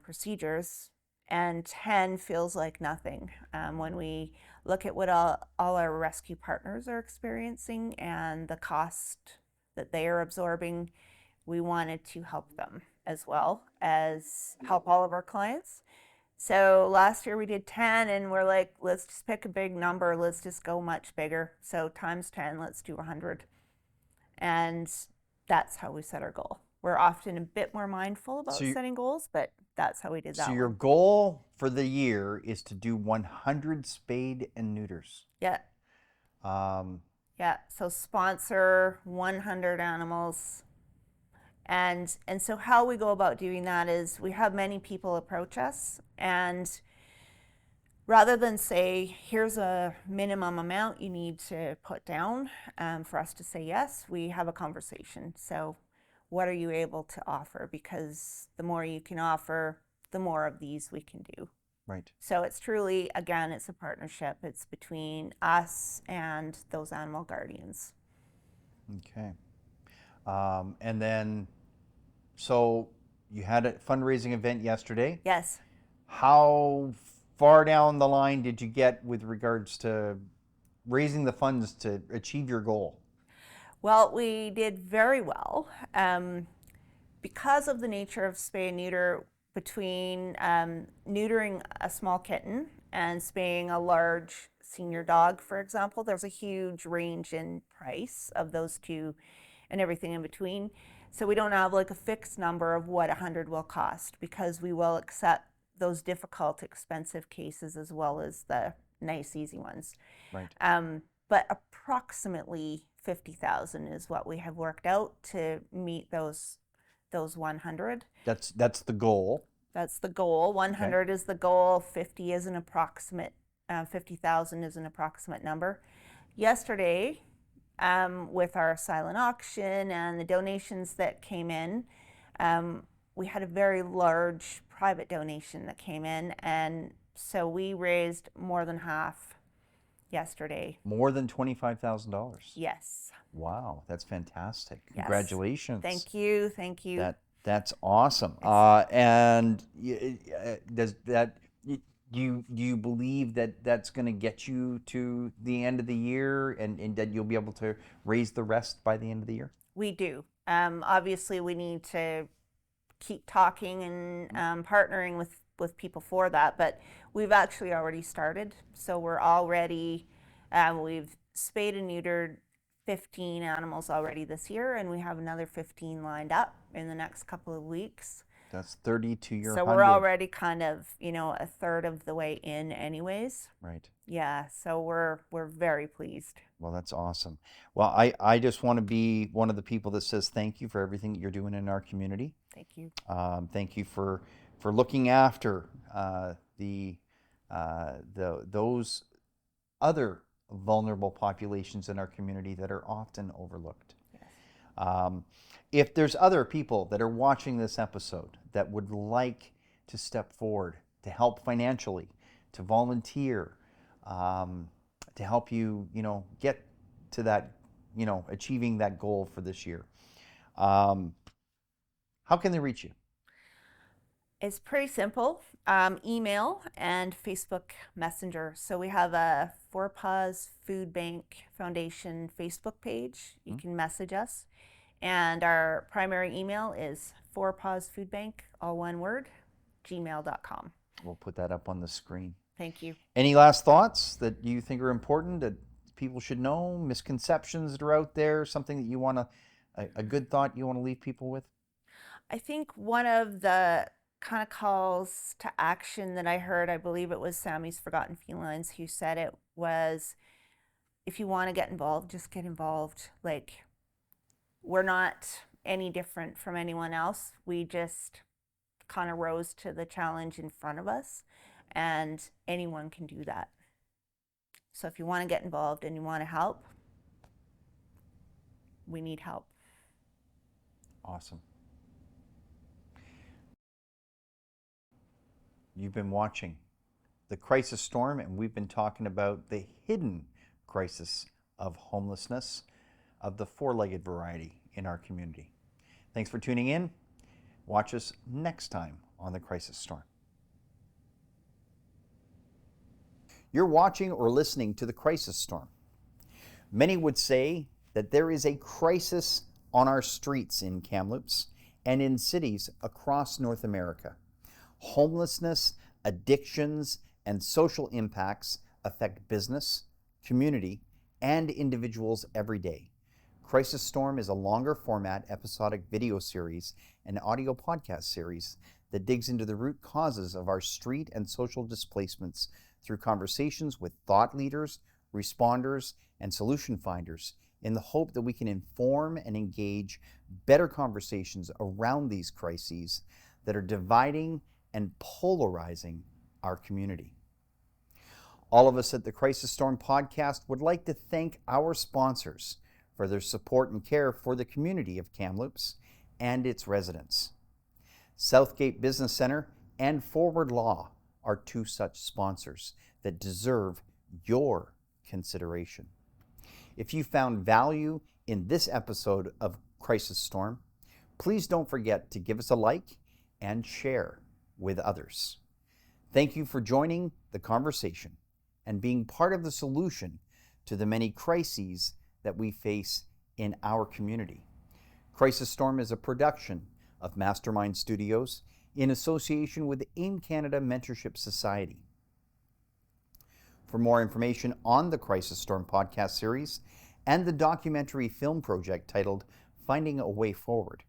procedures. And 10 feels like nothing when we look at what all our rescue partners are experiencing and the cost that they are absorbing. We wanted to help them as well as help all of our clients. So last year we did 10, and we're like, let's just pick a big number. Let's just go much bigger. So times 10, let's do 100. And that's how we set our goal. We're often a bit more mindful about setting goals, but that's how we did that. So your goal for the year is to do 100 spayed and neuters. Yeah. Yeah. So sponsor 100 animals. And so how we go about doing that is we have many people approach us, and rather than say, here's a minimum amount you need to put down for us to say yes, we have a conversation. So what are you able to offer? Because the more you can offer, the more of these we can do. Right. So it's truly, again, it's a partnership. It's between us and those animal guardians. Okay. And then, so you had a fundraising event yesterday. Yes. How far down the line did you get with regards to raising the funds to achieve your goal? Well, we did very well. Because of the nature of spay and neuter, between neutering a small kitten and spaying a large senior dog, for example, there's a huge range in price of those two and everything in between. So we don't have like a fixed number of what 100 will cost, because we will accept those difficult, expensive cases as well as the nice, easy ones. Right. But approximately 50,000 is what we have worked out to meet those 100. That's the goal. That's the goal. 100 is the goal. 50 is an approximate. 50,000 is an approximate number. Yesterday, with our silent auction and the donations that came in, we had a very large private donation that came in, and so we raised more than half yesterday. More than $25,000. Yes. Wow, that's fantastic. Yes. Congratulations. Thank you. Thank you. That's awesome. And does that, do you believe that that's going to get you to the end of the year, and that you'll be able to raise the rest by the end of the year? We do. Obviously, we need to keep talking and partnering with people for that, but we've actually already started. So we're already, we've spayed and neutered 15 animals already this year, and we have another 15 lined up in the next couple of weeks. That's 30 to your 100. So we're already kind of, a third of the way in anyways. Right. Yeah, so we're very pleased. Well, that's awesome. Well, I just want to be one of the people that says thank you for everything that you're doing in our community. Thank you. Thank you for looking after those other vulnerable populations in our community that are often overlooked. Yes. If there's other people that are watching this episode that would like to step forward to help financially, to volunteer, to help you, get to that, achieving that goal for this year, how can they reach you? It's pretty simple. Email and Facebook Messenger. So we have a Four Paws Food Bank Foundation Facebook page. You can message us. And our primary email is fourpawsfoodbank, all one word, gmail.com. We'll put that up on the screen. Thank you. Any last thoughts that you think are important that people should know, misconceptions that are out there, something that you want to, a good thought you want to leave people with? I think one of the kind of calls to action that I heard, I believe it was Sammy's Forgotten Felines who said it, was if you want to get involved, just get involved. Like, we're not any different from anyone else. We just kind of rose to the challenge in front of us, and anyone can do that. So if you want to get involved and you want to help, we need help. Awesome. You've been watching The Crisis Storm, and we've been talking about the hidden crisis of homelessness of the four-legged variety in our community. Thanks for tuning in. Watch us next time on The Crisis Storm. You're watching or listening to The Crisis Storm. Many would say that there is a crisis on our streets in Kamloops and in cities across North America. Homelessness, addictions, and social impacts affect business, community, and individuals every day. Crisis Storm is a longer format episodic video series and audio podcast series that digs into the root causes of our street and social displacements through conversations with thought leaders, responders, and solution finders in the hope that we can inform and engage better conversations around these crises that are dividing and polarizing our community. All of us at the Crisis Storm podcast would like to thank our sponsors for their support and care for the community of Kamloops and its residents. Southgate Business Center and Forward Law are two such sponsors that deserve your consideration. If you found value in this episode of Crisis Storm, please don't forget to give us a like and share with others. Thank you for joining the conversation and being part of the solution to the many crises that we face in our community. Crisis Storm is a production of Mastermind Studios in association with the AIM Canada Mentorship Society. For more information on the Crisis Storm podcast series and the documentary film project titled Finding a Way Forward,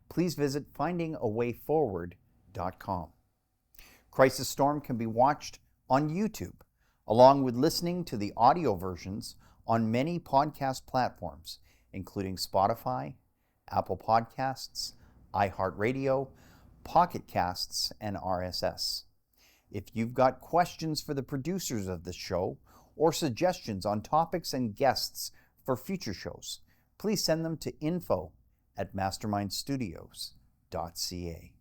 please visit findingawayforward.com. Crisis Storm can be watched on YouTube, along with listening to the audio versions on many podcast platforms, including Spotify, Apple Podcasts, iHeartRadio, Pocket Casts, and RSS. If you've got questions for the producers of this show or suggestions on topics and guests for future shows, please send them to info@mastermindstudios.ca.